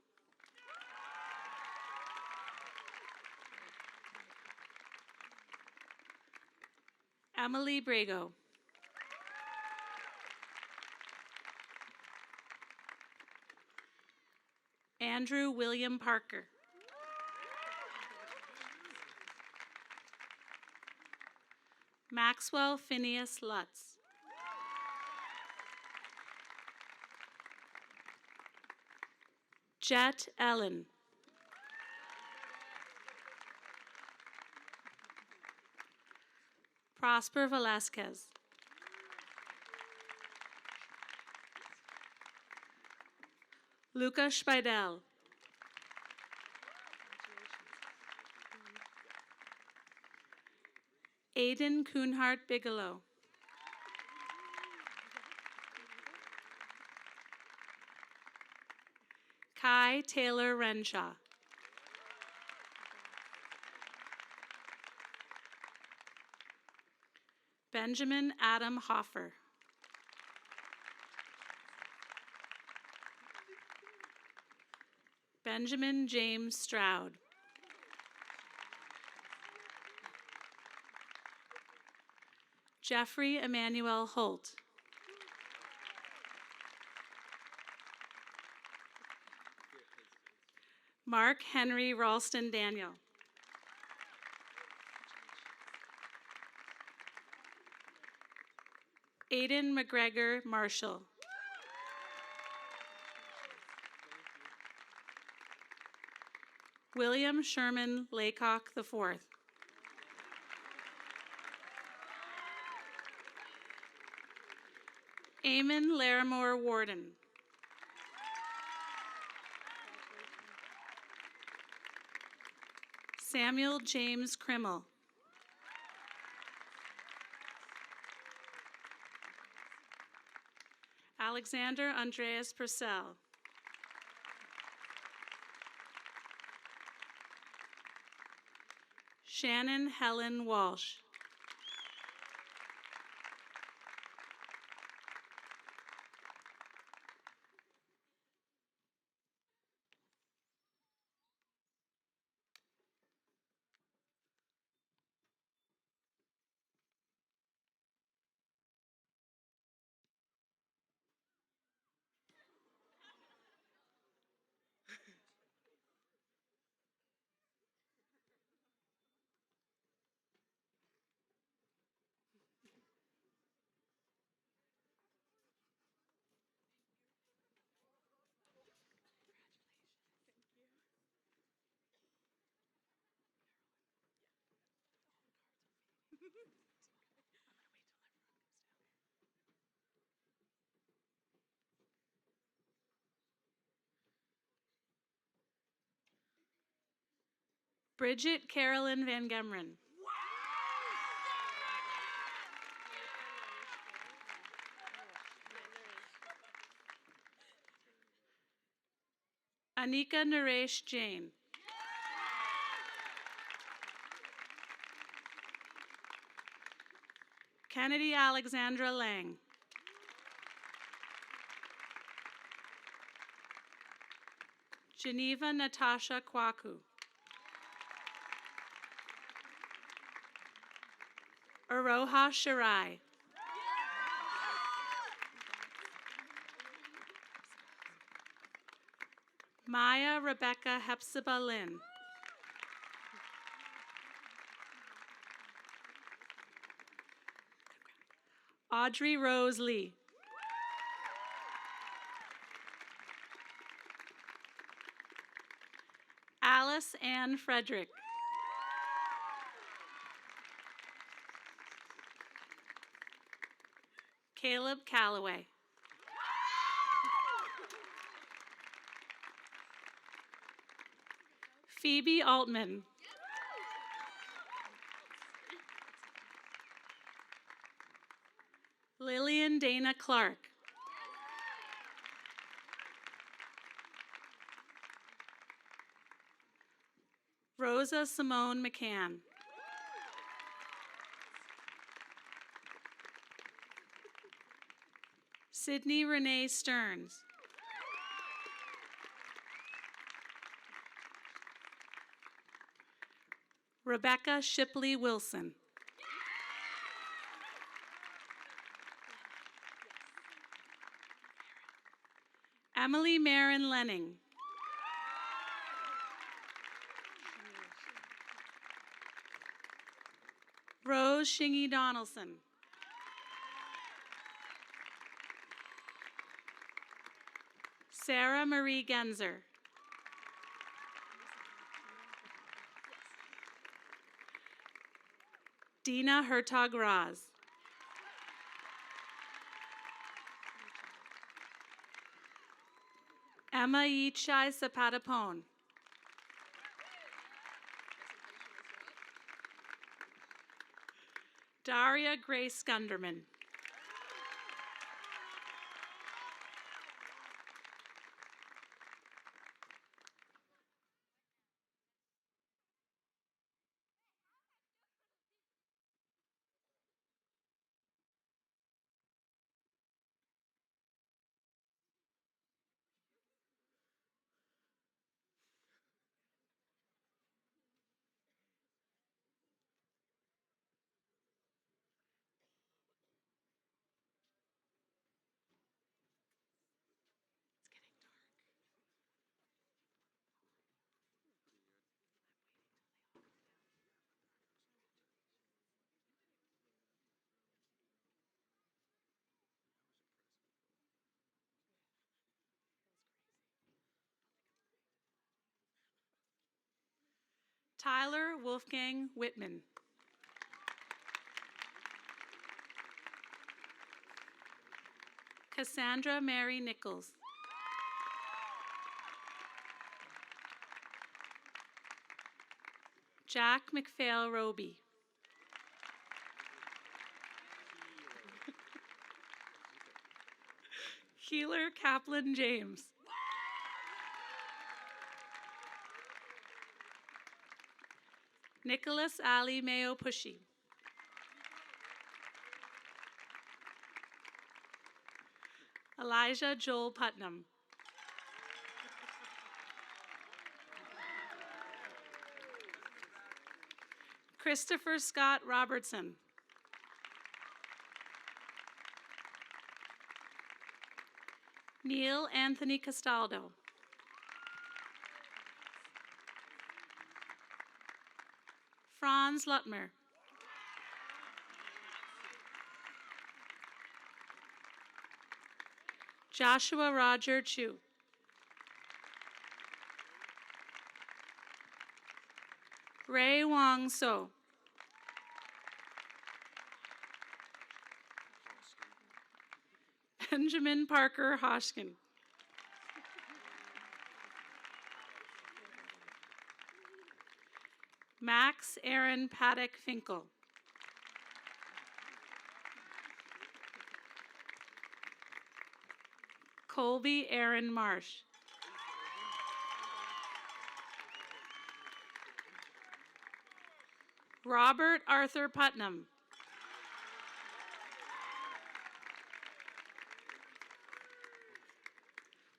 Emily Brago. Andrew William Parker. Maxwell Phineas Lutz. Jet Ellen. Prosper Velasquez. Luca Speidel. Aiden Kuhnhart Bigelow. Kai Taylor Renshaw. Benjamin Adam Hoffer. Benjamin James Stroud. Jeffrey Emmanuel Holt. Mark Henry Ralston Daniel. Aiden McGregor Marshall. William Sherman Laycock IV. Eamon Larimore Warden. Samuel James Krimmel. Alexander Andreas Purcell. Shannon Helen Walsh. Bridget Carolyn Van Gemeren. Anika Naresh Jain. Kennedy Alexandra Lang. Geneva Natasha Kwaku. Aroha Shirai. Maya Rebecca Hepzibah Lynn. Audrey Rose Lee. Alice Ann Frederick. Caleb Calloway. Phoebe Altman. Lillian Dana Clark. Rosa Simone McCann. Sydney Renee Stearns. Rebecca Shipley Wilson. Emily Marin Lenning. Rose Shingy Donaldson. Sarah Marie Genzer. Dina Hertog-Raz. Emma Yichai Sapatapone. Daria Grace Gunderman. Tyler Wolfgang Whitman. Cassandra Mary Nichols. Jack McPhail Roby. Keeler Kaplan James. Nicholas Ali Mayo Pushy. Elijah Joel Putnam. Christopher Scott Robertson. Neil Anthony Castaldo. Franz Lutmer. Joshua Roger Chu. Ray Wong So. Benjamin Parker Hoshkin. Max Aaron Paddock Finkel. Colby Aaron Marsh. Robert Arthur Putnam.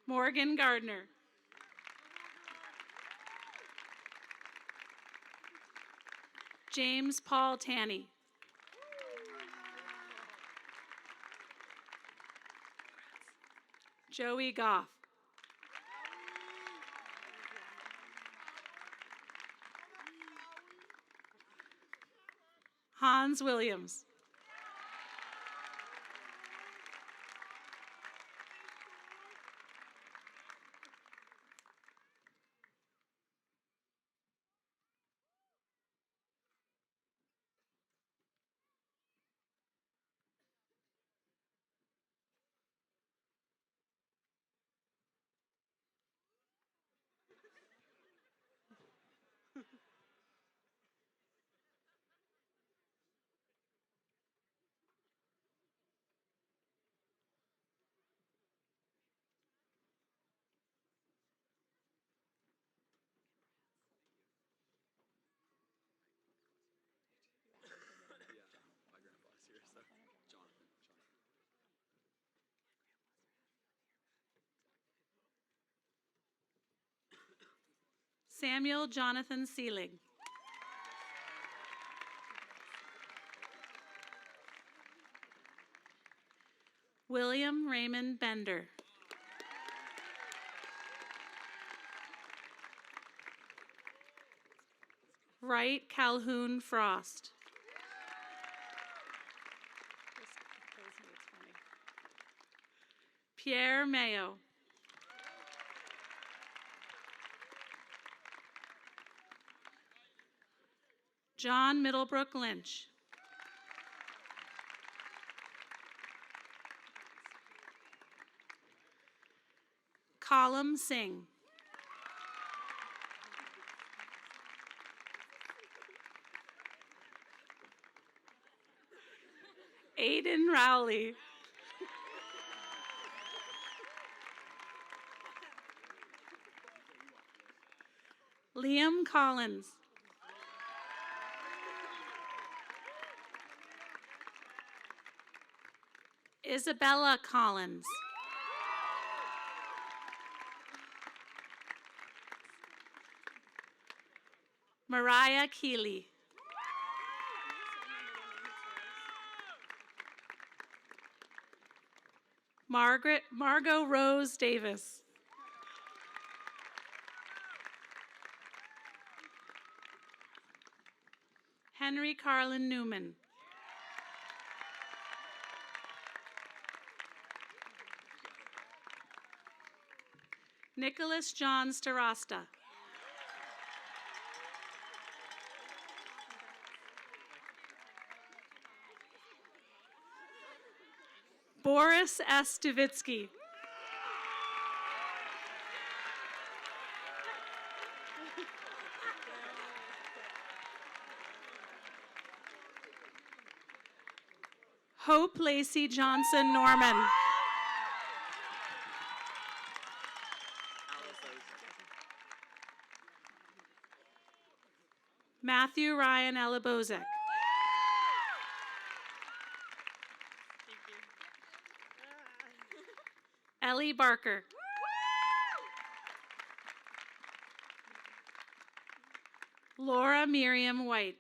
Morgan Gardner. James Paul Tanney. Joey Goff. Hans Williams. Samuel Jonathan Seelig. William Raymond Bender. Wright Calhoun Frost. Pierre Mayo. John Middlebrook Lynch. Colum Singh. Aiden Rowley. Liam Collins. Isabella Collins. Mariah Keeley. Margot Rose Davis. Henry Carlin Newman. Nicholas John Starasta. Boris S. Duvitsky. Hope Lacey Johnson Norman. Matthew Ryan Elabozek. Ellie Barker. Laura Miriam White.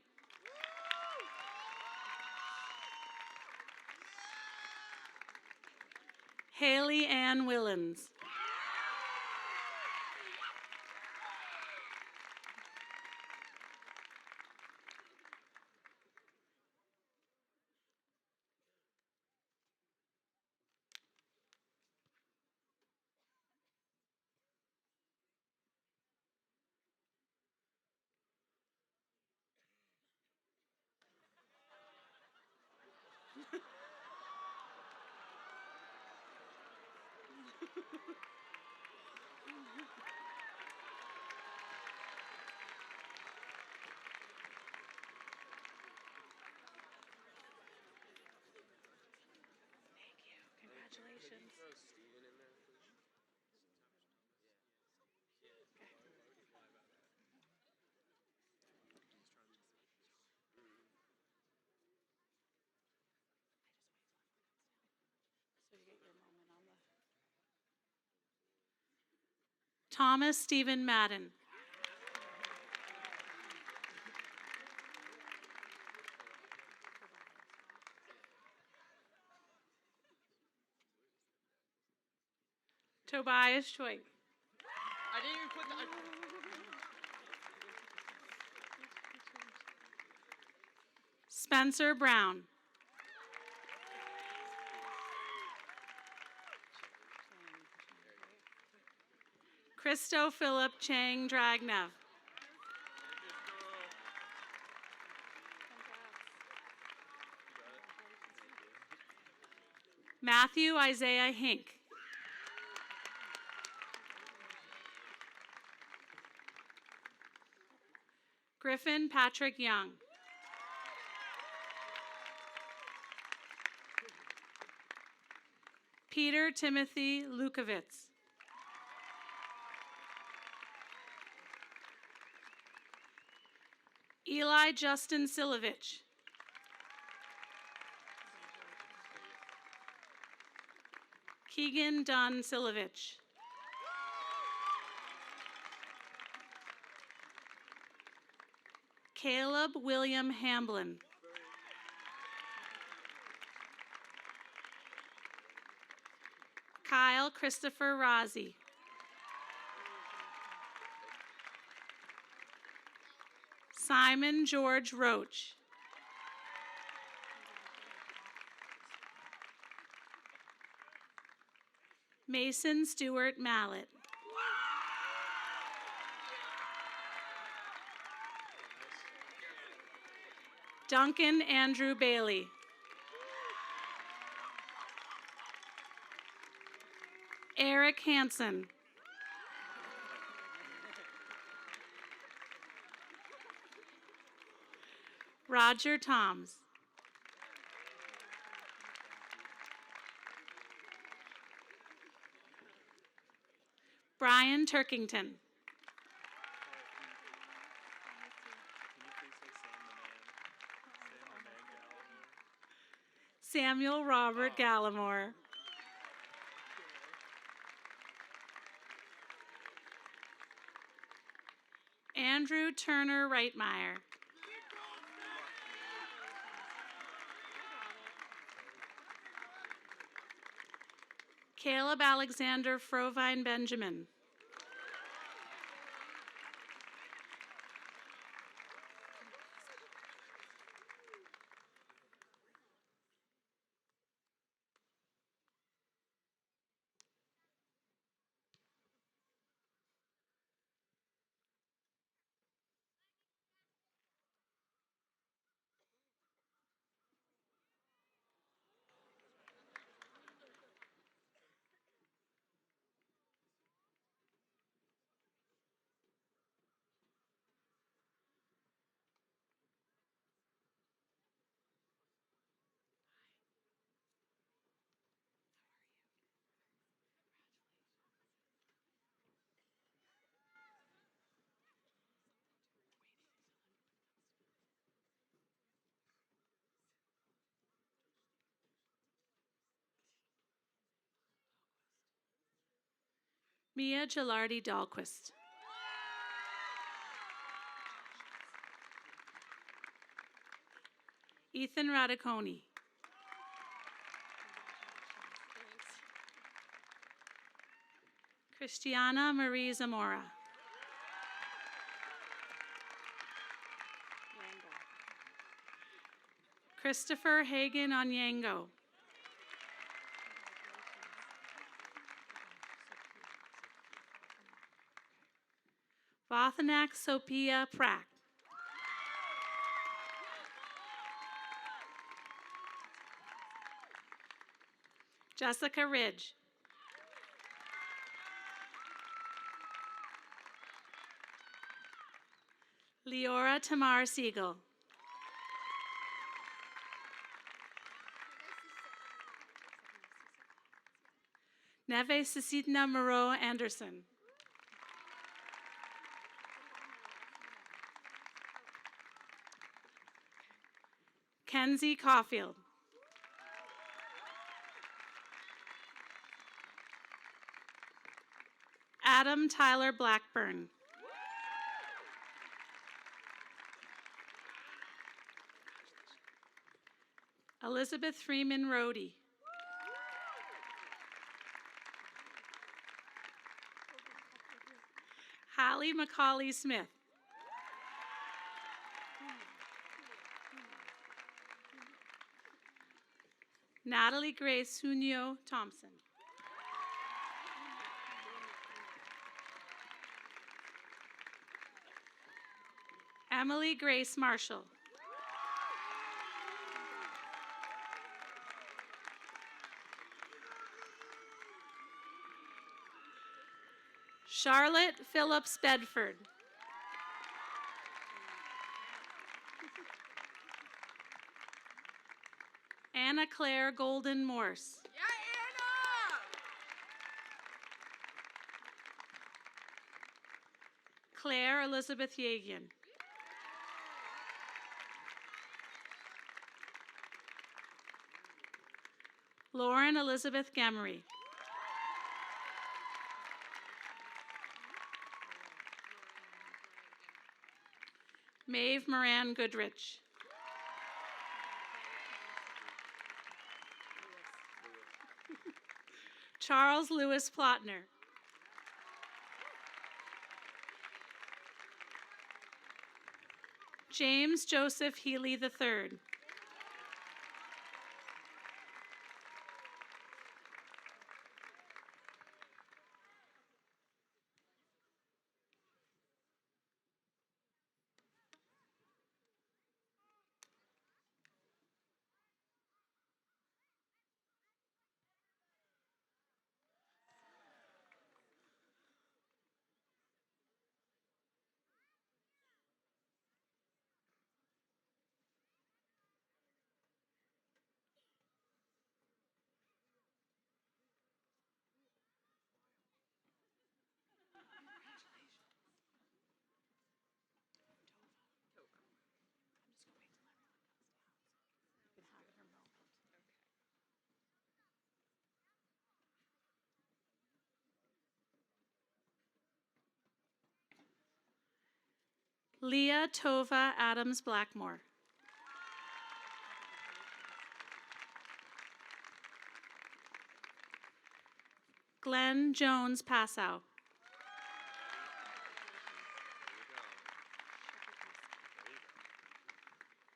Haley Ann Willens. Thomas Stephen Madden. Tobias Choi. I didn't even put the. Spencer Brown. Christo Philip Chang Dragnev. Matthew Isaiah Hink. Griffin Patrick Young. Peter Timothy Lukovitz. Eli Justin Silovich. Keegan Dunn Silovich. Caleb William Hamblin. Kyle Christopher Razi. Simon George Roach. Mason Stewart Mallet. Duncan Andrew Bailey. Eric Hansen. Roger Toms. Brian Turkington. Samuel Robert Gallimore. Andrew Turner Reitmeyer. Caleb Alexander Frovine Benjamin. Mia Gilardi Dahlquist. Ethan Radiconi. Christiana Marie Zamora. Christopher Hagan Onyango. Vathanak Sophia Prack. Jessica Ridge. Leora Tamar Siegel. Neve Cecina Moreau Anderson. Kenzie Caulfield. Adam Tyler Blackburn. Elizabeth Freeman Rohde. Hallie Macaulay Smith. Natalie Grace Sunyo Thompson. Emily Grace Marshall. Charlotte Phillips Bedford. Anna Claire Golden Morse. Yeah, Anna! Claire Elizabeth Yagan. Lauren Elizabeth Gamery. Maeve Moran Goodrich. Charles Lewis Plotner. James Joseph Healy III. Leah Tova Adams Blackmore. Glenn Jones Passow.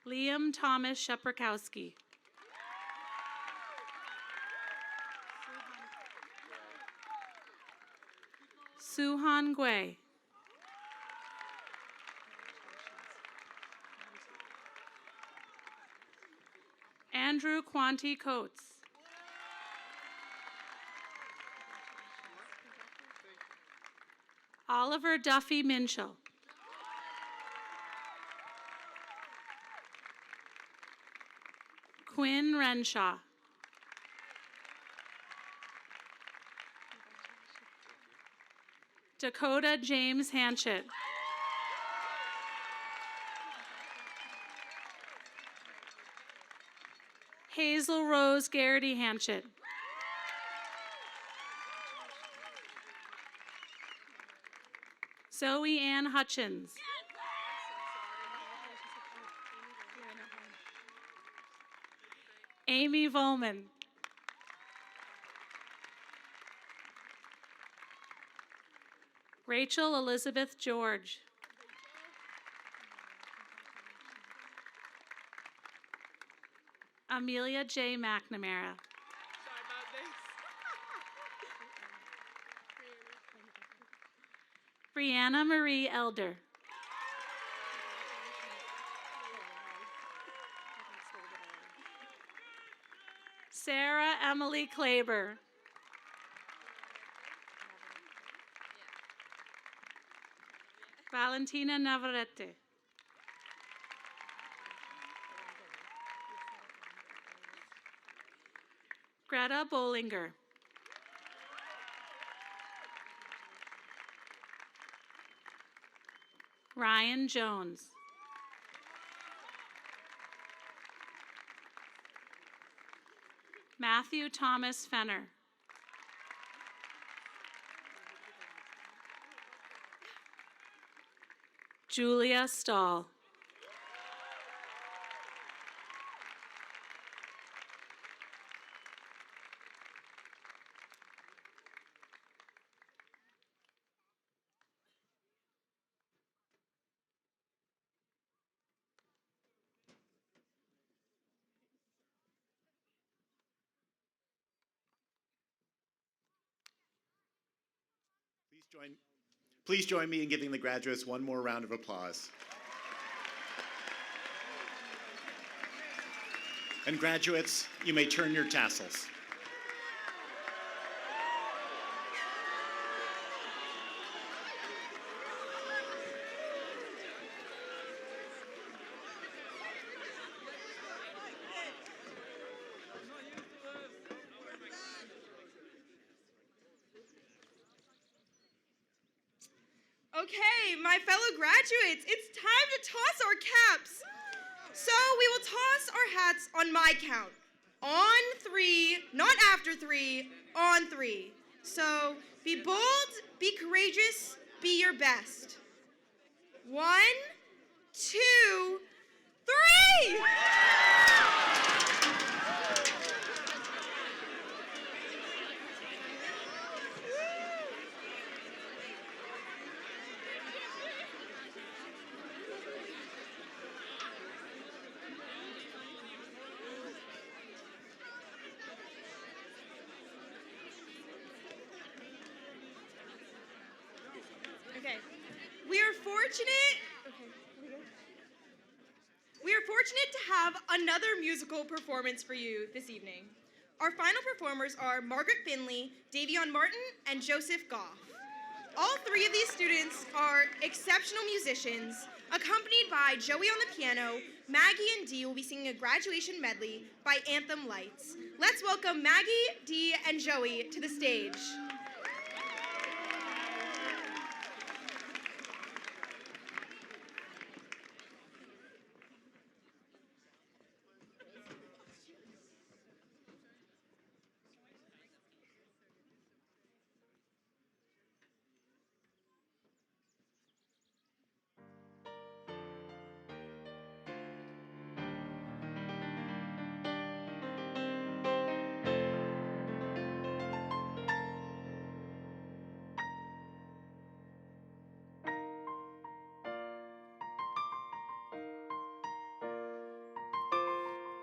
Liam Thomas Sheprikowski. Suhan Gui. Andrew Quanti Coates. Oliver Duffy Minchell. Quinn Renshaw. Dakota James Hanchett. Hazel Rose Garrity Hanchett. Zoe Ann Hutchins. Amy Volman. Rachel Elizabeth George. Amelia J. McNamara. Brianna Marie Elder. Sarah Emily Klaber. Valentina Navarrete. Greta Bollinger. Ryan Jones. Matthew Thomas Fenner. Julia Stahl. Please join me in giving the graduates one more round of applause. And graduates, you may turn your tassels. Okay, my fellow graduates, it's time to toss our caps. So we will toss our hats on my count. On 3, not after 3, on 3. So be bold, be courageous, be your best. 1, 2, 3! Okay. We are fortunate to have another musical performance for you this evening. Our final performers are Margaret Finley, Davion Martin, and Joseph Goff. All 3 of these students are exceptional musicians. Accompanied by Joey on the piano, Maggie and Dee will be singing a graduation medley by Anthem Lights. Let's welcome Maggie, Dee, and Joey to the stage.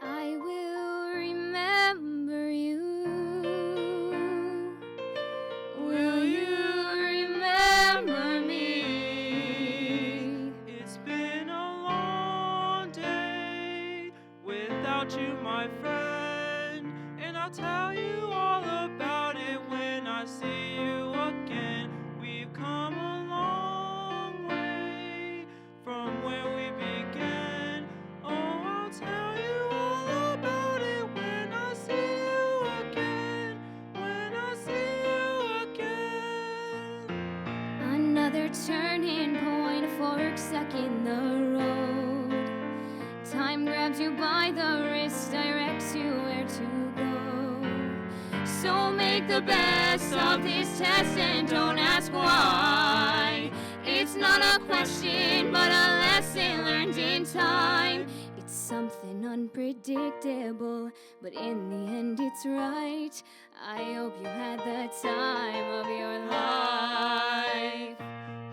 I will remember you. Will you remember me? It's been a long day without you, my friend, and I'll tell you all about it when I see you again. We've come a long way from where we began. Oh, I'll tell you all about it when I see you again. When I see you again. Another turning point, a fork in the road. Time grabs you by the wrist, directs you where to go. So make the best of this test and don't ask why. It's It's not a question, but a lesson learned in time. It's something unpredictable, but in the end it's right. I hope you had the time of your life.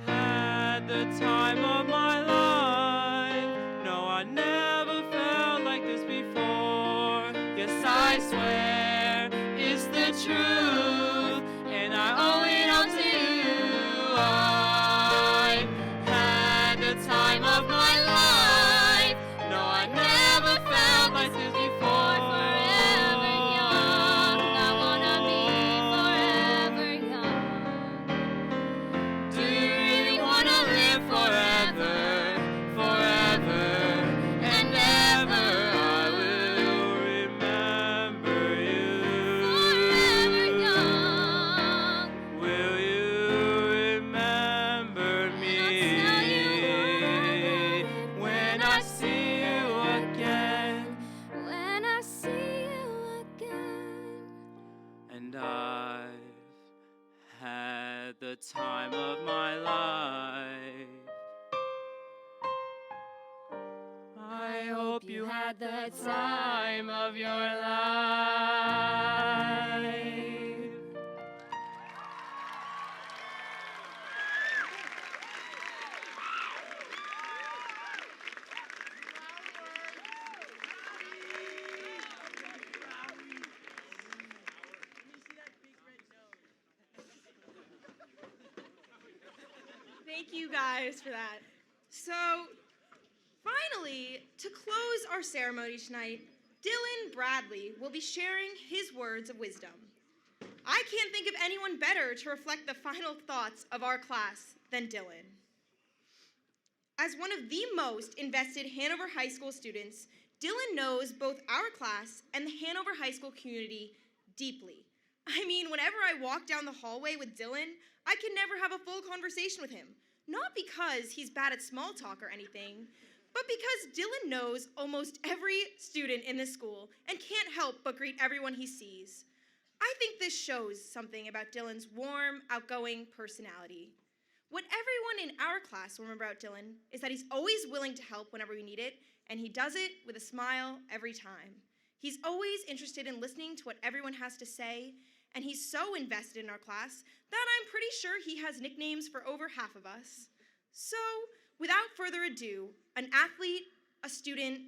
Had the time of my life. No, I never felt like this before. Yes, I swear it's the truth, and I owe it all to you. I had the time of my life. No, I never felt like this before. Forever young, I wanna be forever young. Do you really wanna live forever, forever and ever? I will remember you. Forever young. Will you remember me when I see you again? When I see you again. And I've had the time of my life. I hope you had the time of your life. Thank you guys for that. So, finally, to close our ceremony tonight, Dylan Bradley will be sharing his words of wisdom. I can't think of anyone better to reflect the final thoughts of our class than Dylan. As one of the most invested Hanover High School students, Dylan knows both our class and the Hanover High School community deeply. I mean, whenever I walk down the hallway with Dylan, I can never have a full conversation with him. Not because he's bad at small talk or anything, but because Dylan knows almost every student in this school and can't help but greet everyone he sees. I think this shows something about Dylan's warm, outgoing personality. What everyone in our class will remember about Dylan is that he's always willing to help whenever we need it, and he does it with a smile every time. He's always interested in listening to what everyone has to say, and he's so invested in our class that I'm pretty sure he has nicknames for over half of us. So, without further ado, an athlete, a student,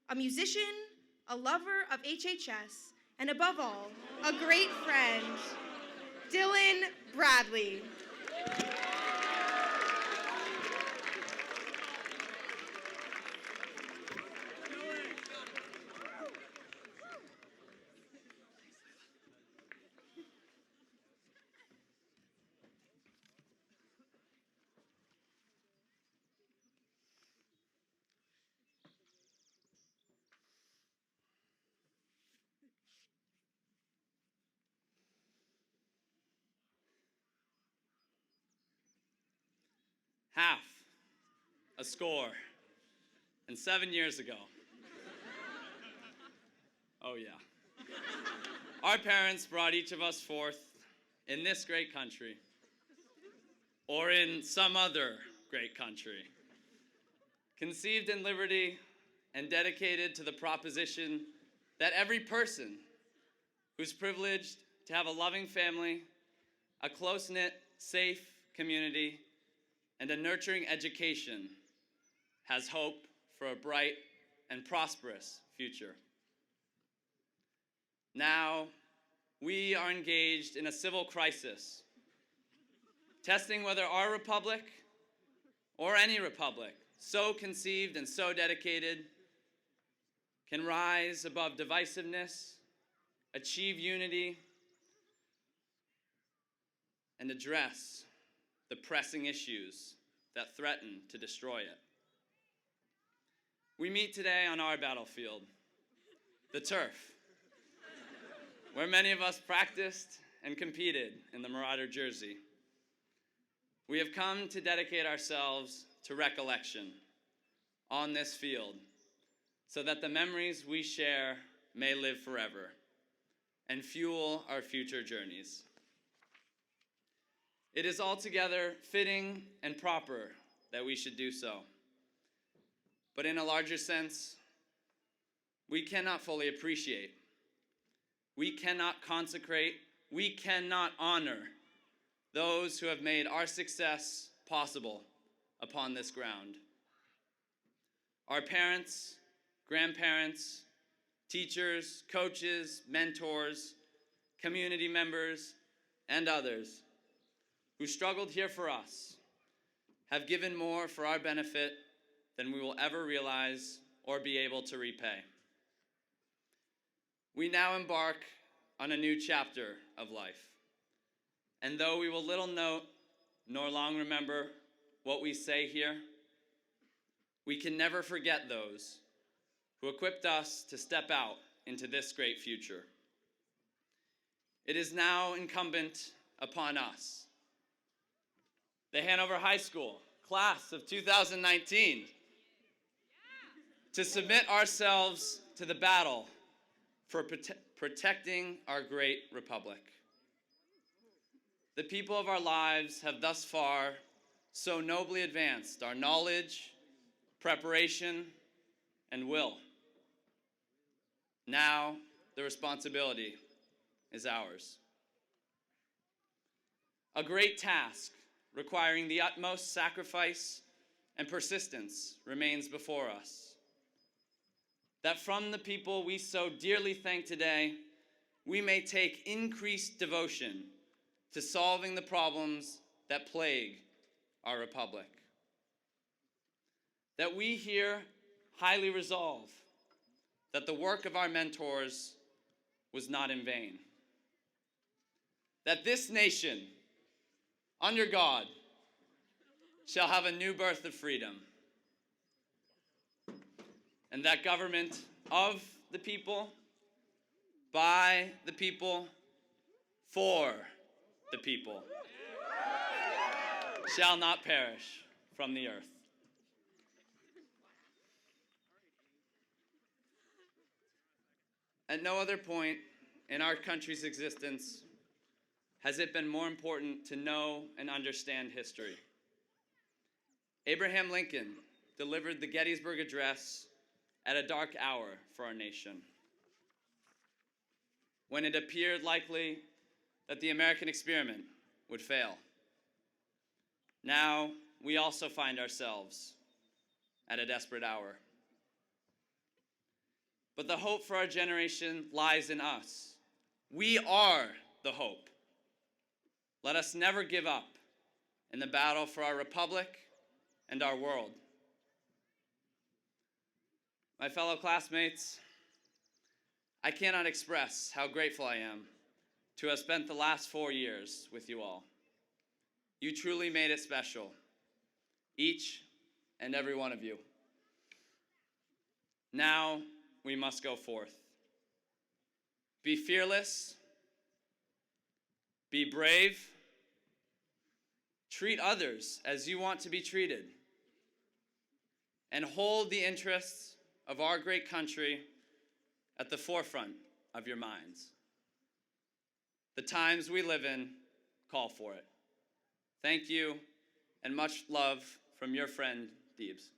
a musician, a lover of HHS, and above all, a great friend, Dylan Bradley. Half a score, and 7 years ago. Oh yeah. Our parents brought each of us forth in this great country, or in some other great country, conceived in liberty and dedicated to the proposition that every person who's privileged to have a loving family, a close-knit, safe community, and a nurturing education has hope for a bright and prosperous future. Now, we are engaged in a civil crisis, testing whether our republic, or any republic, so conceived and so dedicated, can rise above divisiveness, achieve unity, and address the pressing issues that threaten to destroy it. We meet today on our battlefield, the turf, where many of us practiced and competed in the Marauder jersey. We have come to dedicate ourselves to recollection on this field so that the memories we share may live forever and fuel our future journeys. It is altogether fitting and proper that we should do so. But in a larger sense, we cannot fully appreciate, we cannot consecrate, we cannot honor those who have made our success possible upon this ground. Our parents, grandparents, teachers, coaches, mentors, community members, and others who struggled here for us have given more for our benefit than we will ever realize or be able to repay. We now embark on a new chapter of life. And though we will little note nor long remember what we say here, we can never forget those who equipped us to step out into this great future. It is now incumbent upon us, the Hanover High School class of 2019, to submit ourselves to the battle for protecting our great republic. The people of our lives have thus far so nobly advanced our knowledge, preparation, and will. Now, the responsibility is ours. A great task requiring the utmost sacrifice and persistence remains before us. That from the people we so dearly thank today, we may take increased devotion to solving the problems that plague our republic. That we here highly resolve that the work of our mentors was not in vain. That this nation, under God, shall have a new birth of freedom. And that government of the people, by the people, for the people, shall not perish from the earth. At no other point in our country's existence has it been more important to know and understand history. Abraham Lincoln delivered the Gettysburg Address at a dark hour for our nation, when it appeared likely that the American experiment would fail. Now, we also find ourselves at a desperate hour. But the hope for our generation lies in us. We are the hope. Let us never give up in the battle for our republic and our world. My fellow classmates, I cannot express how grateful I am to have spent the last 4 years with you all. You truly made it special, each and every one of you. Now we must go forth. Be fearless, be brave, treat others as you want to be treated, and hold the interests of our great country at the forefront of your minds. The times we live in call for it. Thank you, and much love from your friend, Deebs.